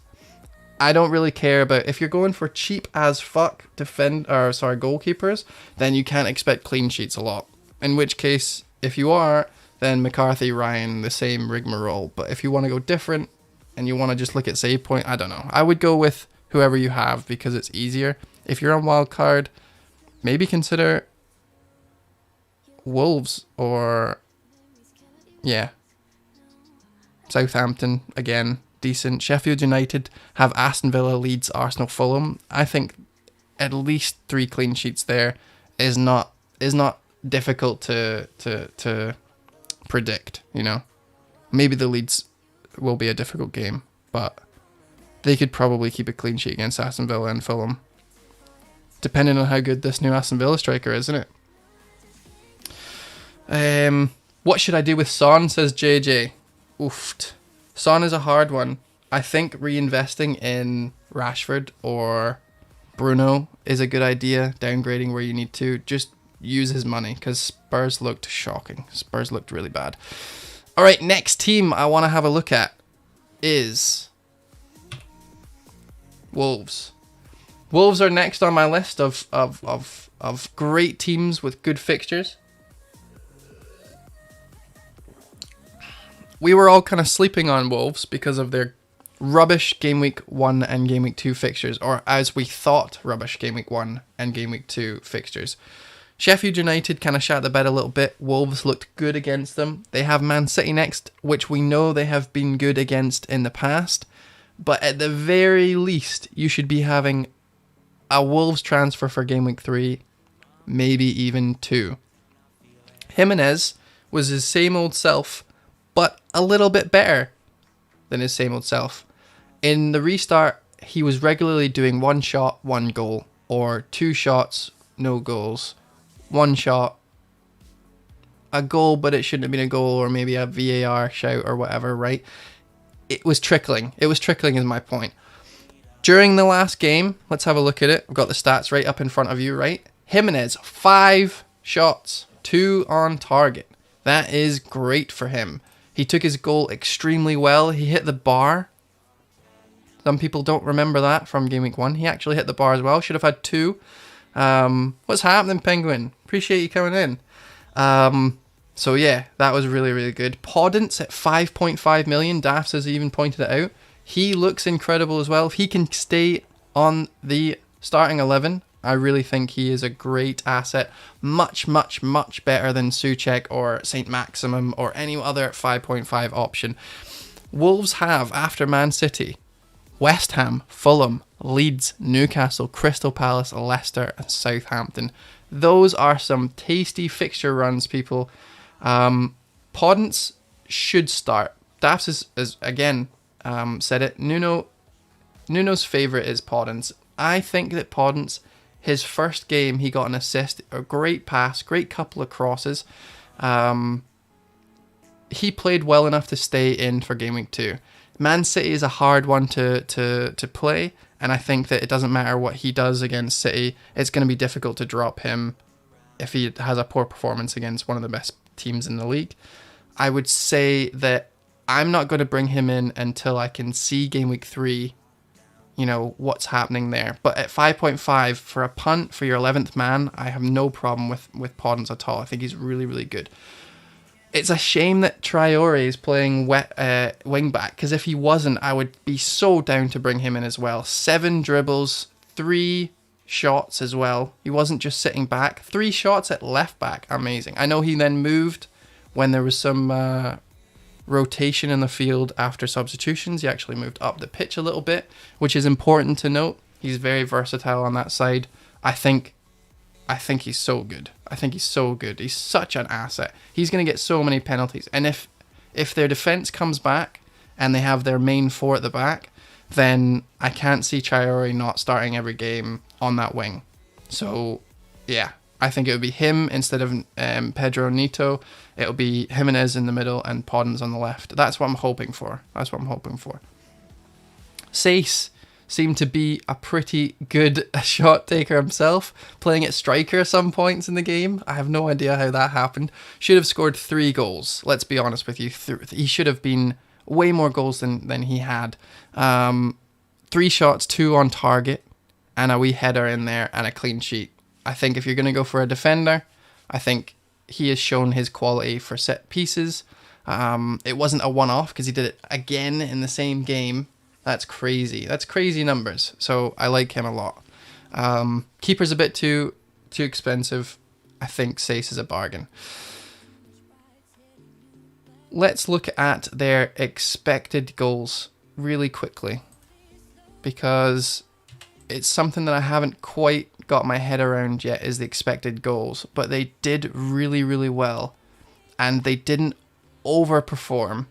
I don't really care about, if you're going for cheap as fuck goalkeepers, then you can't expect clean sheets a lot. In which case, if you are, then McCarthy, Ryan, the same rigmarole. But if you want to go different and you want to just look at save point, I don't know. I would go with whoever you have because it's easier. If you're on wild card, maybe consider Wolves or Southampton again. Decent. Sheffield United have Aston Villa, Leeds, Arsenal, Fulham. I think at least 3 clean sheets there is not difficult to predict. Maybe the Leeds will be a difficult game, but they could probably keep a clean sheet against Aston Villa and Fulham, depending on how good this new Aston Villa striker is, isn't it? What should I do with Son? Says JJ. Oofed. Son is a hard one. I think reinvesting in Rashford or Bruno is a good idea. Downgrading where you need to. Just use his money because Spurs looked shocking. Spurs looked really bad. All right, next team I want to have a look at is Wolves. Wolves are next on my list of great teams with good fixtures. We were all kind of sleeping on Wolves because of their rubbish Game Week 1 and Game Week 2 fixtures, or as we thought, rubbish Game Week 1 and Game Week 2 fixtures. Sheffield United kind of shat the bed a little bit. Wolves looked good against them. They have Man City next, which we know they have been good against in the past, But at the very least, you should be having a Wolves transfer for Game Week 3, maybe even 2. Jimenez was his same old self, but a little bit better than his same old self. In the restart, he was regularly doing 1 shot, 1 goal, or 2 shots, no goals, 1 shot, a goal, but it shouldn't have been a goal, or maybe a VAR shout or whatever, right? It was trickling. It was trickling is my point. During the last game, let's have a look at it. I've got the stats right up in front of you, right? Jimenez, 5 shots, 2 on target. That is great for him. He took his goal extremely well. He hit the bar. Some people don't remember that from Game Week 1. He actually hit the bar as well. Should have had 2. What's happening, Penguin? Appreciate you coming in. So yeah, that was really, really good. Podence at 5.5 million. Daffs has even pointed it out. He looks incredible as well. If he can stay on the starting 11, I really think he is a great asset. Much, much, much better than Souček or St. Maximum or any other 5.5 option. Wolves have, after Man City, West Ham, Fulham, Leeds, Newcastle, Crystal Palace, Leicester and Southampton. Those are some tasty fixture runs, people. Podence should start. Daffs is again said it. Nuno's favourite is Podence. I think that Podence, his first game, he got an assist, a great pass, great couple of crosses. He played well enough to stay in for Game Week 2. Man City is a hard one to play, and I think that it doesn't matter what he does against City, it's going to be difficult to drop him if he has a poor performance against one of the best teams in the league. I would say that I'm not going to bring him in until I can see Game Week 3, you know, what's happening there. But at 5.5 for a punt for your 11th man, I have no problem with Podence at all. I think he's really, really good. It's a shame that Traore is playing wing back, because if he wasn't, I would be so down to bring him in as well. 7 dribbles, 3 shots as well. He wasn't just sitting back. 3 shots at left back. Amazing. I know he then moved when there was some rotation in the field after substitutions. He actually moved up the pitch a little bit, which is important to note. He's very versatile on that side. I think he's so good. I think he's so good. He's such an asset. He's going to get so many penalties. And if their defense comes back and they have their main 4 at the back, then I can't see Traore not starting every game on that wing. So, yeah, I think it would be him instead of Pedro Neto. It'll be Jimenez in the middle and Podence on the left. That's what I'm hoping for. Sace seemed to be a pretty good shot taker himself, playing at striker some points in the game. I have no idea how that happened. Should have scored 3 goals. Let's be honest with you. He should have been way more goals than he had. 3 shots, 2 on target, and a wee header in there, and a clean sheet. I think if you're going to go for a defender, I think he has shown his quality for set pieces. It wasn't a one-off because he did it again in the same game. That's crazy. That's crazy numbers. So I like him a lot. Keeper's a bit too expensive. I think Sace is a bargain. Let's look at their expected goals really quickly, because it's something that I haven't quite got my head around yet, is the expected goals. But they did really, really well, and they didn't overperform.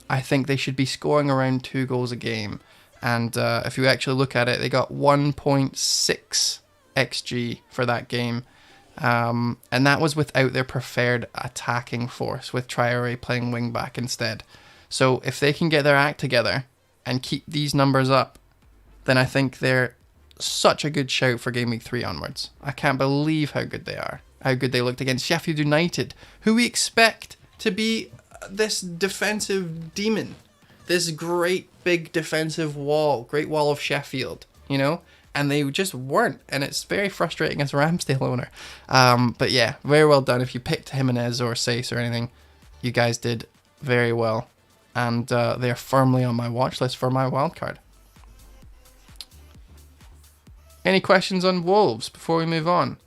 I think they should be scoring around 2 goals a game. And if you actually look at it, they got 1.6 XG for that game. And that was without their preferred attacking force, with Traore playing wing back instead. So if they can get their act together and keep these numbers up, then I think they're such a good shout for Game Week 3 onwards. I can't believe how good they are. How good they looked against Sheffield United, who we expect to be this defensive demon, this great big defensive wall, great wall of Sheffield, you know, and they just weren't, and it's very frustrating as a Ramsdale owner. But yeah, very well done. If you picked Jimenez or Sace or anything, you guys did very well, and they're firmly on my watch list for my wildcard. Any questions on Wolves before we move on?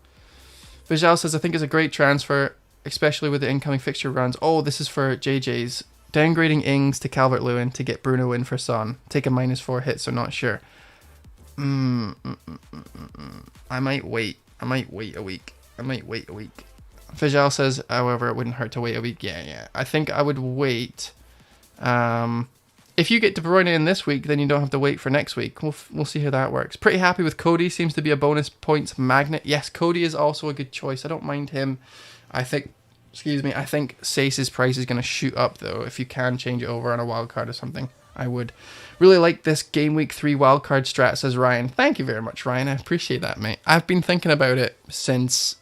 Vijal says, I think it's a great transfer, especially with the incoming fixture runs. Oh, this is for JJ's Downgrading Ings to Calvert-Lewin to get Bruno in for Son. Take a -4 hit, so not sure. I might wait. I might wait a week. Fijal says, however, it wouldn't hurt to wait a week. Yeah. I think I would wait. If you get De Bruyne in this week, then you don't have to wait for next week. We'll see how that works. Pretty happy with Cody. Seems to be a bonus points magnet. Yes, Cody is also a good choice. I don't mind him. I think Sace's price is going to shoot up, though. If you can change it over on a wild card or something, I would. Really like this Game Week 3 wildcard strat, says Ryan. Thank you very much, Ryan. I appreciate that, mate. I've been thinking about it since,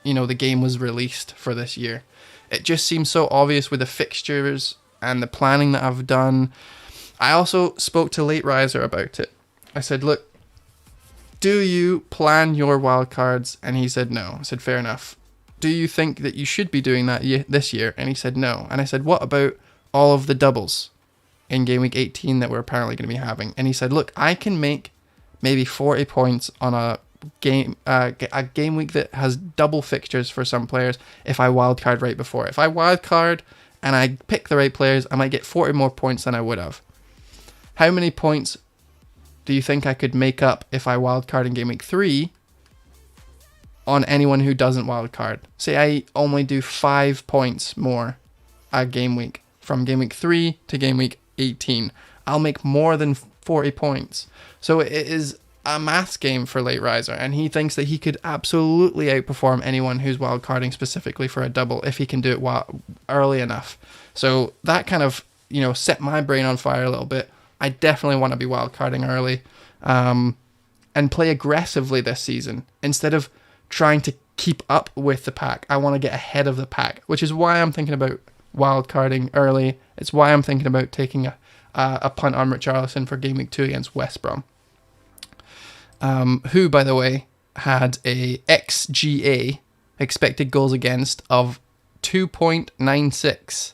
the game was released for this year. It just seems so obvious with the fixtures and the planning that I've done. I also spoke to Late Riser about it. I said, look, do you plan your wildcards? And he said no. I said, fair enough. Do you think that you should be doing that this year? And he said no. And I said, what about all of the doubles in Game Week 18 that we're apparently going to be having? And he said, look, I can make maybe 40 points on a game week that has double fixtures for some players if I wildcard right before. If I wildcard and I pick the right players, I might get 40 more points than I would have. How many points do you think I could make up if I wildcard in Game Week 3 on anyone who doesn't wildcard? Say I only do 5 points more a game week from Game Week 3 to Game Week 18. I'll make more than 40 points. So it is a maths game for Late Riser, and he thinks that he could absolutely outperform anyone who's wildcarding specifically for a double if he can do it early enough. So that kind of, set my brain on fire a little bit. I definitely want to be wildcarding early and play aggressively this season instead of trying to keep up with the pack. I want to get ahead of the pack, which is why I'm thinking about wildcarding early. It's why I'm thinking about taking a punt on Richarlison for Game Week 2 against West Brom. Who, by the way, had a XGA, expected goals against, of 2.96,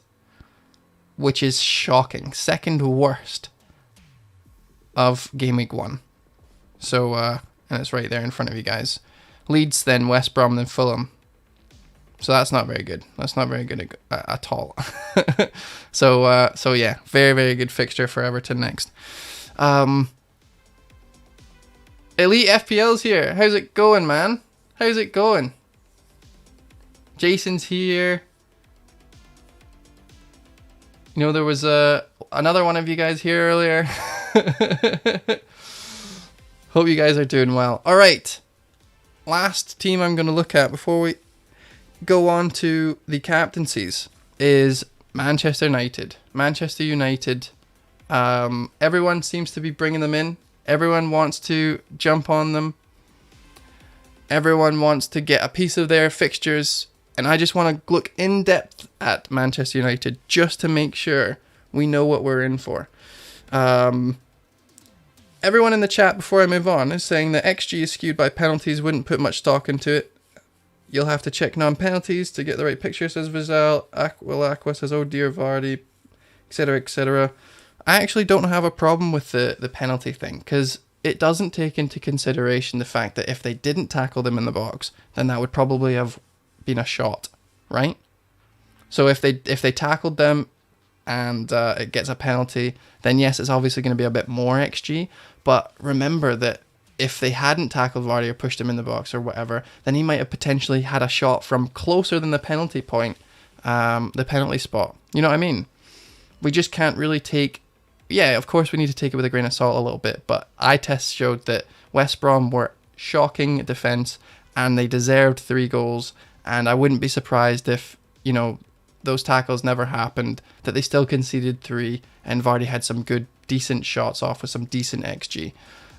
which is shocking. Second worst of Game Week 1. So, and it's right there in front of you guys. Leeds, then West Brom, then Fulham. So that's not very good. That's not very good at all. So yeah, very, very good fixture for Everton next. Elite FPL's here. How's it going, man? How's it going? Jason's here. There was another one of you guys here earlier. Hope you guys are doing well. All right. Last team I'm going to look at before we go on to the captaincies is Manchester United. Manchester United. Everyone seems to be bringing them in. Everyone wants to jump on them. Everyone wants to get a piece of their fixtures. And I just want to look in depth at Manchester United just to make sure we know what we're in for. Everyone in the chat, before I move on, is saying that XG is skewed by penalties. Wouldn't put much stock into it. You'll have to check non-penalties to get the right picture, says Vizal. Aqua says, oh dear, Vardy, etc., etc. I actually don't have a problem with the penalty thing, because it doesn't take into consideration the fact that if they didn't tackle them in the box, then that would probably have been a shot, right? So if they tackled them and it gets a penalty, then yes, it's obviously going to be a bit more XG. But remember that if they hadn't tackled Vardy or pushed him in the box or whatever, then he might have potentially had a shot from closer than the penalty point, the penalty spot. You know what I mean? We just can't really take... Yeah, of course we need to take it with a grain of salt a little bit, but eye tests showed that West Brom were shocking defence and they deserved 3 goals, and I wouldn't be surprised if, those tackles never happened, that they still conceded 3 and Vardy had some good, decent shots off with some decent XG.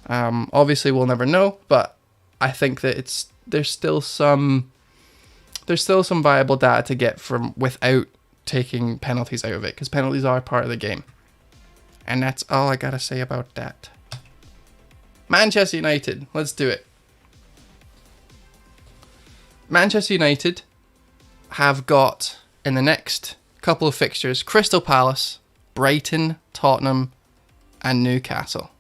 Obviously we'll never know, but I think that there's still some viable data to get from without taking penalties out of it, because penalties are part of the game. And that's all I gotta say about that. Manchester United, let's do it. Manchester United have got, in the next couple of fixtures, Crystal Palace, Brighton, Tottenham, and Newcastle.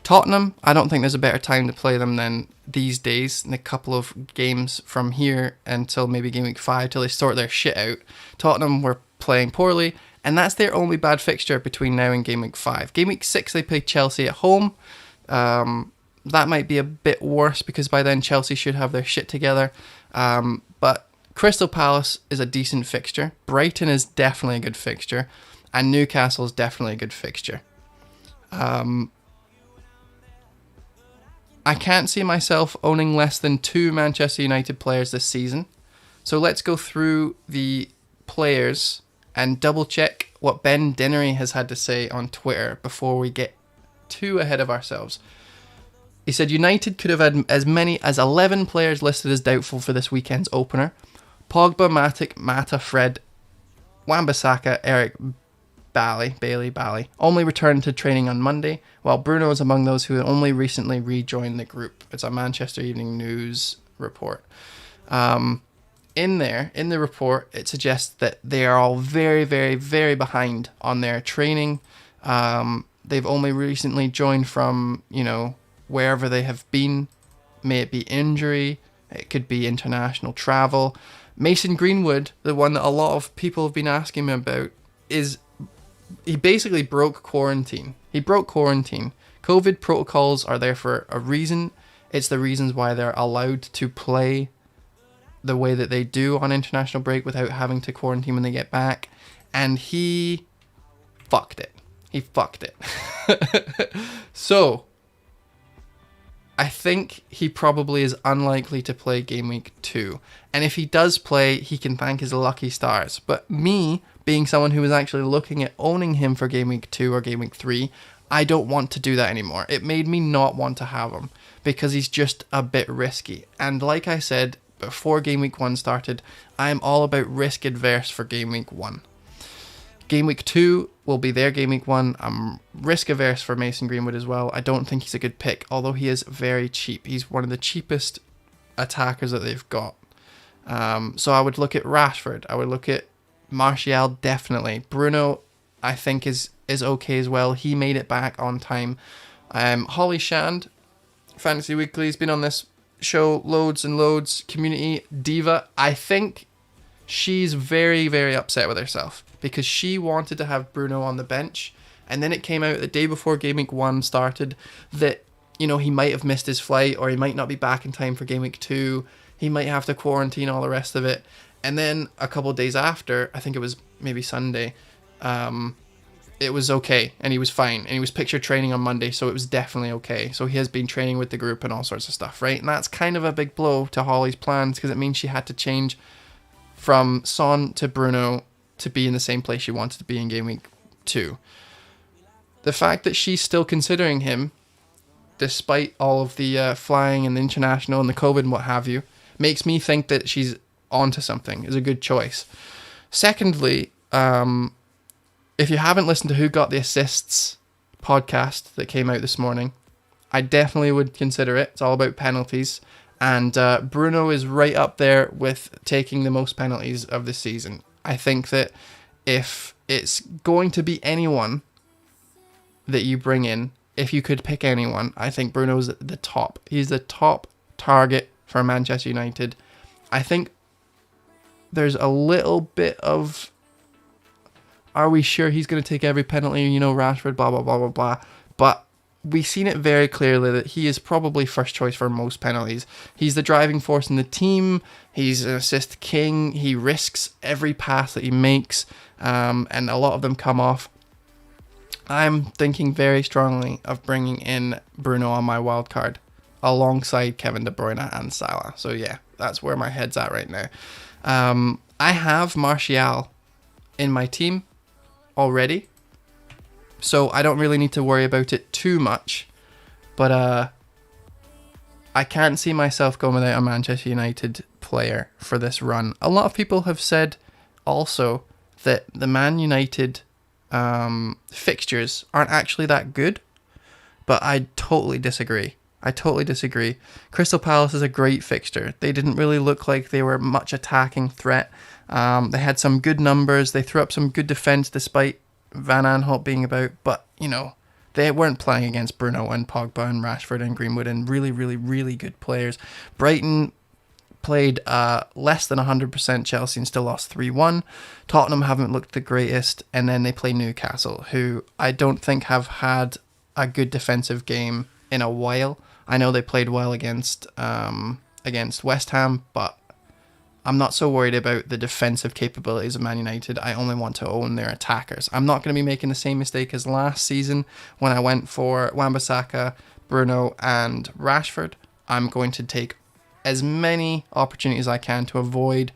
Tottenham, I don't think there's a better time to play them than these days, in a couple of games from here until maybe Game Week 5, till they sort their shit out. Tottenham were playing poorly, and that's their only bad fixture between now and Game Week 5. Game Week 6, they play Chelsea at home. That might be a bit worse because by then Chelsea should have their shit together. But Crystal Palace is a decent fixture. Brighton is definitely a good fixture. And Newcastle is definitely a good fixture. I can't see myself owning less than 2 Manchester United players this season. So let's go through the players and double check what Ben Dinnery has had to say on Twitter before we get too ahead of ourselves. He said United could have had as many as 11 players listed as doubtful for this weekend's opener. Pogba, Matic, Mata, Fred, Wan-Bissaka, Eric Bailey only returned to training on Monday, while Bruno is among those who only recently rejoined the group. It's a Manchester Evening News report. In the report, it suggests that they are all very, very, very behind on their training. They've only recently joined from, wherever they have been. May it be injury, it could be international travel. Mason Greenwood, the one that a lot of people have been asking me about, he basically broke quarantine. COVID protocols are there for a reason. It's the reasons why they're allowed to play the way that they do on international break without having to quarantine when they get back. And he fucked it. So, I think he probably is unlikely to play Game Week 2. And if he does play, he can thank his lucky stars. But me, being someone who was actually looking at owning him for Game Week 2 or Game Week 3, I don't want to do that anymore. It made me not want to have him because he's just a bit risky. And like I said, before Game Week 1 started, I'm all about risk adverse for Game Week 1. Game Week 2 will be their Game Week 1. I'm risk averse for Mason Greenwood as well. I don't think he's a good pick, although he is very cheap. He's one of the cheapest attackers that they've got. So I would look at Rashford. I would look at Martial, definitely. Bruno, I think, is okay as well. He made it back on time. Holly Shand, Fantasy Weekly, has been on this show loads and loads. Community diva. I think she's very, very upset with herself because she wanted to have Bruno on the bench, and then it came out the day before Game Week 1 started that, he might have missed his flight or he might not be back in time for Game Week 2. He might have to quarantine, all the rest of it. And then a couple of days after, I think it was maybe Sunday, it was okay and he was fine. And he was picture training on Monday, so it was definitely okay. So he has been training with the group and all sorts of stuff, right? And that's kind of a big blow to Holly's plans because it means she had to change from Son to Bruno to be in the same place she wanted to be in Game Week 2. The fact that she's still considering him, despite all of the flying and the international and the COVID and what have you, makes me think that she's onto something, is a good choice. Secondly, if you haven't listened to Who Got the Assists podcast that came out this morning, I definitely would consider it. It's all about penalties. And Bruno is right up there with taking the most penalties of the season. I think that if it's going to be anyone that you bring in, if you could pick anyone, I think Bruno's the top. He's the top target for Manchester United. I think there's a little bit of, are we sure he's going to take every penalty? Rashford, blah, blah, blah, blah, blah. But we've seen it very clearly that he is probably first choice for most penalties. He's the driving force in the team. He's an assist king. He risks every pass that he makes, and a lot of them come off. I'm thinking very strongly of bringing in Bruno on my wild card alongside Kevin De Bruyne and Salah. So yeah, that's where my head's at right now. I have Martial in my team already, so I don't really need to worry about it too much. But I can't see myself going without a Manchester United player for this run. A lot of people have said also that the Man United fixtures aren't actually that good, but I totally disagree. Crystal Palace is a great fixture. They didn't really look like they were much attacking threat. They had some good numbers. They threw up some good defence despite Van Aanholt being about. But, they weren't playing against Bruno and Pogba and Rashford and Greenwood and really, really, really good players. Brighton played less than 100% Chelsea and still lost 3-1. Tottenham haven't looked the greatest, and then they play Newcastle, who I don't think have had a good defensive game in a while. I know they played well against West Ham, but I'm not so worried about the defensive capabilities of Man United. I only want to own their attackers. I'm not going to be making the same mistake as last season when I went for Wan-Bissaka, Bruno, and Rashford. I'm going to take as many opportunities as I can to avoid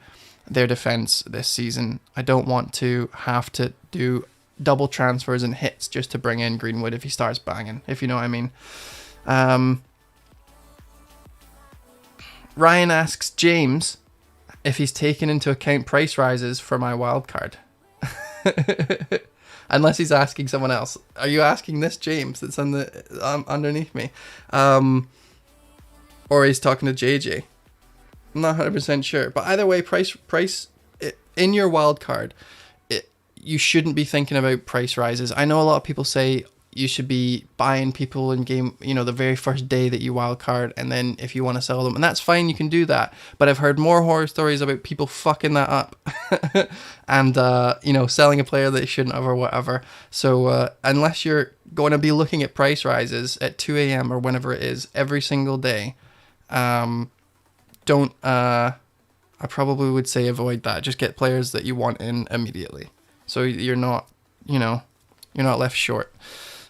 their defense this season. I don't want to have to do double transfers and hits just to bring in Greenwood if he starts banging, if you know what I mean. Ryan asks James if he's taken into account price rises for my wildcard. Unless he's asking someone else. Are you asking this James that's on the underneath me? Or he's talking to JJ. I'm not 100% sure. But either way, price in your wildcard, you shouldn't be thinking about price rises. I know a lot of people say you should be buying people in game, the very first day that you wildcard, and then if you want to sell them, and that's fine, you can do that. But I've heard more horror stories about people fucking that up and, selling a player that they shouldn't have or whatever. So unless you're going to be looking at price rises at 2 a.m. or whenever it is every single day, I probably would say avoid that. Just get players that you want in immediately, so you're not left short.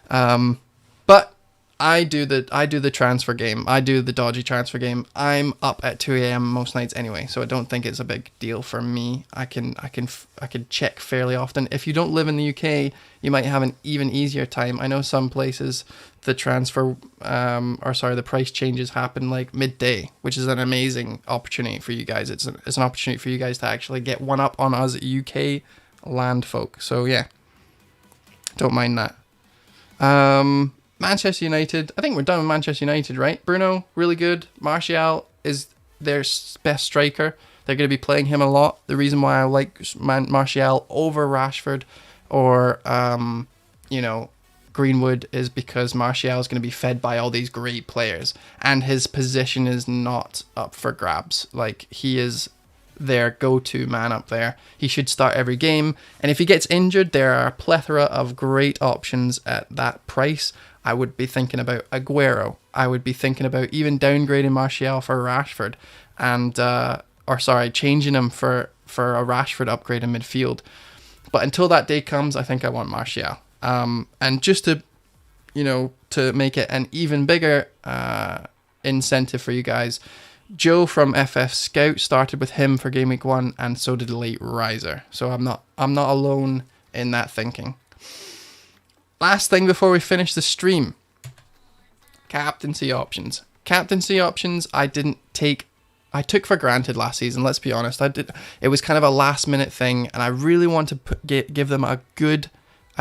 But I do the transfer game. I do the dodgy transfer game. I'm up at 2 a.m. most nights anyway, so I don't think it's a big deal for me. I can check fairly often. If you don't live in the UK, you might have an even easier time. I know some places the price changes happen like midday, which is an amazing opportunity for you guys. It's an opportunity for you guys to actually get one up on us UK land folk. So yeah, don't mind that. Manchester United. I think we're done with Manchester United, right? Bruno, really good. Martial is their best striker. They're going to be playing him a lot. The reason why I like Martial over Rashford or, Greenwood is because Martial is going to be fed by all these great players, and his position is not up for grabs. Like, he is their go-to man up there. He should start every game, and if he gets injured, there are a plethora of great options at that price. I would be thinking about Aguero. I would be thinking about even downgrading Martial for Rashford, and changing him for a Rashford upgrade in midfield. But until that day comes, I think I want Martial. And just to make it an even bigger incentive for you guys, Joe from FF Scout started with him for Gameweek 1, and so did Late Riser. So I'm not alone in that thinking. Last thing before we finish the stream, captaincy options. Captaincy options I took for granted last season. Let's be honest. It was kind of a last minute thing, and I really want to give them a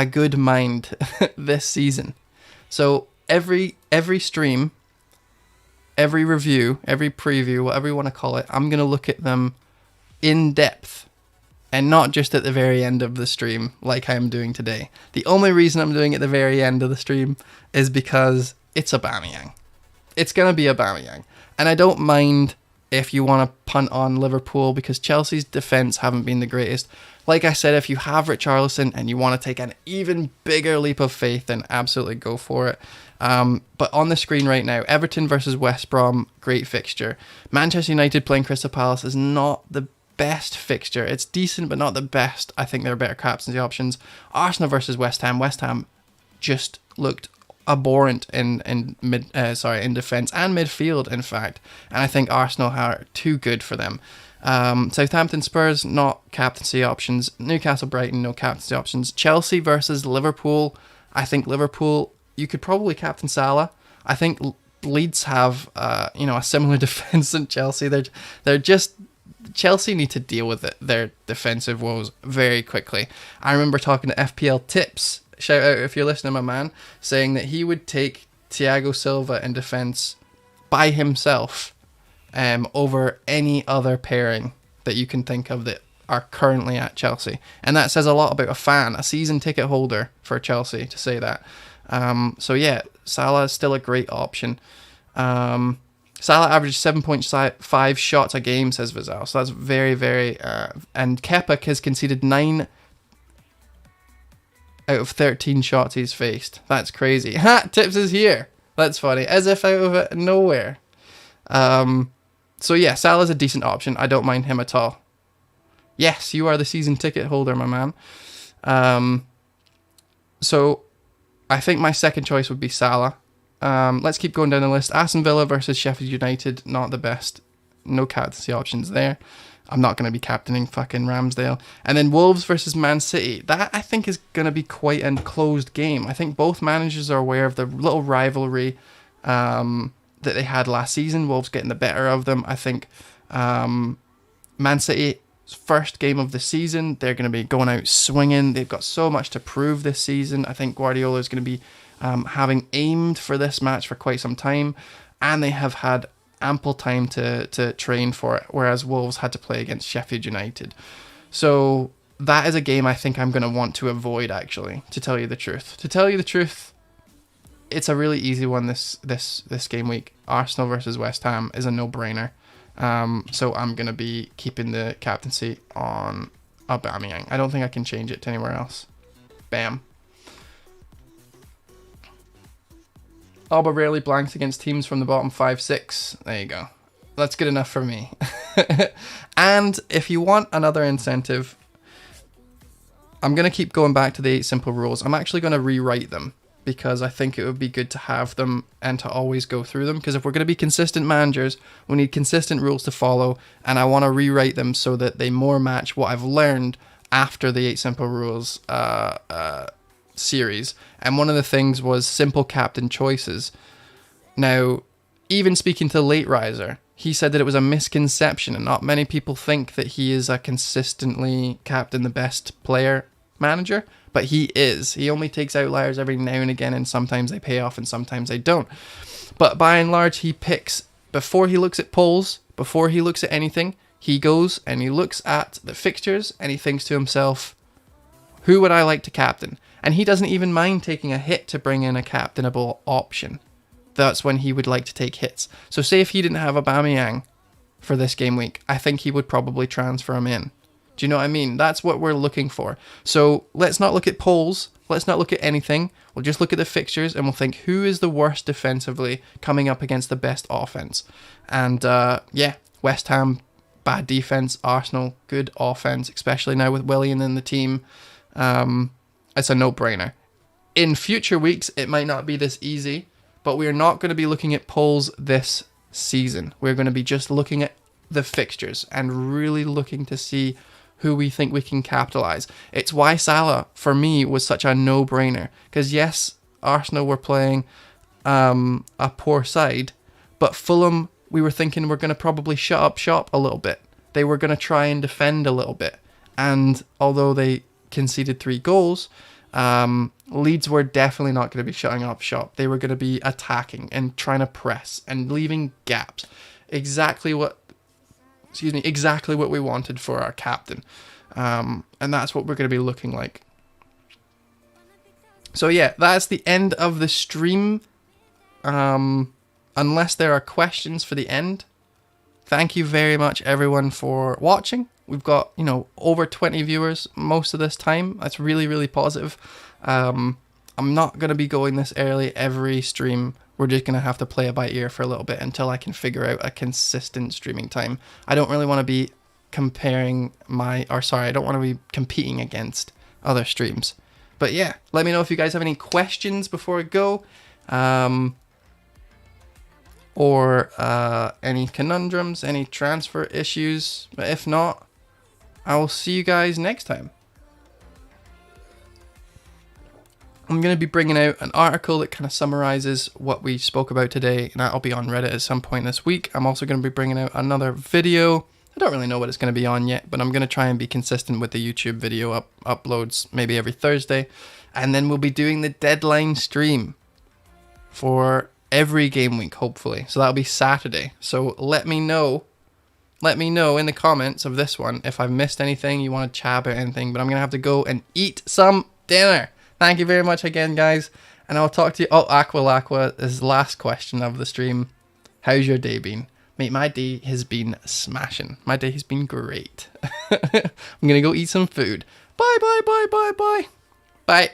good mind this season. So every stream, every review, every preview, whatever you want to call it, I'm going to look at them in depth and not just at the very end of the stream like I'm doing today. The only reason I'm doing it at the very end of the stream is because it's Aubameyang. It's going to be Aubameyang. And I don't mind if you want to punt on Liverpool because Chelsea's defence haven't been the greatest. Like I said, if you have Richarlison and you want to take an even bigger leap of faith, then absolutely go for it. But on the screen right now, Everton versus West Brom, great fixture. Manchester United playing Crystal Palace is not the best fixture. It's decent, but not the best. I think there are better captaincy options. Arsenal versus West Ham. West Ham just looked abhorrent in defence and midfield, in fact. And I think Arsenal are too good for them. Southampton Spurs, not captaincy options. Newcastle Brighton, no captaincy options. Chelsea versus Liverpool. I think Liverpool, you could probably captain Salah. I think Leeds have a similar defence than Chelsea. They're just Chelsea need to deal with their defensive woes very quickly. I remember talking to FPL Tips, shout out if you're listening, my man, saying that he would take Thiago Silva in defence by himself over any other pairing that you can think of that are currently at Chelsea. And that says a lot about a fan, a season ticket holder for Chelsea to say that. So yeah, Salah is still a great option. Salah averaged 7.5 shots a game, says Vizal. So that's very, very... and Kepa has conceded 9 out of 13 shots he's faced. That's crazy. Ha! Tips is here. That's funny. As if out of nowhere. So yeah, Salah's a decent option. I don't mind him at all. Yes, you are the season ticket holder, my man. So I think my second choice would be Salah. Let's keep going down the list. Aston Villa versus Sheffield United, not the best. No captaincy options there. I'm not going to be captaining fucking Ramsdale. And then Wolves versus Man City. That, I think, is going to be quite a closed game. I think both managers are aware of the little rivalry that they had last season. Wolves getting the better of them. I think Man City's first game of the season, they're going to be going out swinging. They've got so much to prove this season. I think Guardiola is going to be having aimed for this match for quite some time. And they have had ample time to train for it, whereas Wolves had to play against Sheffield United. So that is a game I think I'm going to want to avoid, actually, to tell you the truth. To tell you the truth, it's a really easy one this game week. Arsenal versus West Ham is a no-brainer. So I'm going to be keeping the captaincy on Aubameyang. I don't think I can change it to anywhere else. Bam. Alba rarely blanks against teams from the bottom 5-6. There you go. That's good enough for me. And if you want another incentive, I'm going to keep going back to the 8 simple rules. I'm actually going to rewrite them because I think it would be good to have them and to always go through them. Because if we're going to be consistent managers, we need consistent rules to follow. And I want to rewrite them so that they more match what I've learned after the 8 simple rules series. And one of the things was simple captain choices. Now, even speaking to Late Riser, he said that it was a misconception and not many people think that he is a consistently captain the best player manager, but he is. He only takes outliers every now and again, and sometimes they pay off and sometimes they don't. But by and large, he picks, before he looks at polls, before he looks at anything, he goes and he looks at the fixtures and he thinks to himself, who would I like to captain? And he doesn't even mind taking a hit to bring in a captainable option. That's when he would like to take hits. So say if he didn't have Aubameyang for this game week, I think he would probably transfer him in. Do you know what I mean? That's what we're looking for. So let's not look at polls. Let's not look at anything. We'll just look at the fixtures and we'll think who is the worst defensively coming up against the best offense. And yeah, West Ham, bad defense. Arsenal, good offense, especially now with Willian in the team. It's a no-brainer. In future weeks, it might not be this easy, but we're not going to be looking at polls this season. We're going to be just looking at the fixtures and really looking to see who we think we can capitalize. It's why Salah, for me, was such a no-brainer. Because yes, Arsenal were playing a poor side, but Fulham, we were thinking we're going to probably shut up shop a little bit. They were going to try and defend a little bit. And although they conceded 3 goals, Leeds were definitely not going to be shutting up shop. They were going to be attacking and trying to press and leaving gaps. Exactly what we wanted for our captain. And that's what we're going to be looking like. So yeah, that's the end of the stream. Unless there are questions for the end. Thank you very much everyone for watching. We've got, over 20 viewers most of this time. That's really, really positive. I'm not going to be going this early every stream. We're just going to have to play it by ear for a little bit until I can figure out a consistent streaming time. I don't really want to be I don't want to be competing against other streams. But yeah, let me know if you guys have any questions before I go. Or any conundrums, any transfer issues. But if not, I will see you guys next time. I'm going to be bringing out an article that kind of summarizes what we spoke about today, and that'll be on Reddit at some point this week. I'm also going to be bringing out another video. I don't really know what it's going to be on yet, but I'm going to try and be consistent with the YouTube video uploads maybe every Thursday. And then we'll be doing the deadline stream for every game week, hopefully. So that'll be Saturday. So let me know in the comments of this one if I've missed anything, you want to chat about anything, but I'm going to have to go and eat some dinner. Thank you very much again, guys. And I'll talk to you. Oh, Aqua is the last question of the stream. How's your day been? Mate, my day has been smashing. My day has been great. I'm going to go eat some food. Bye, bye, bye, bye, bye. Bye.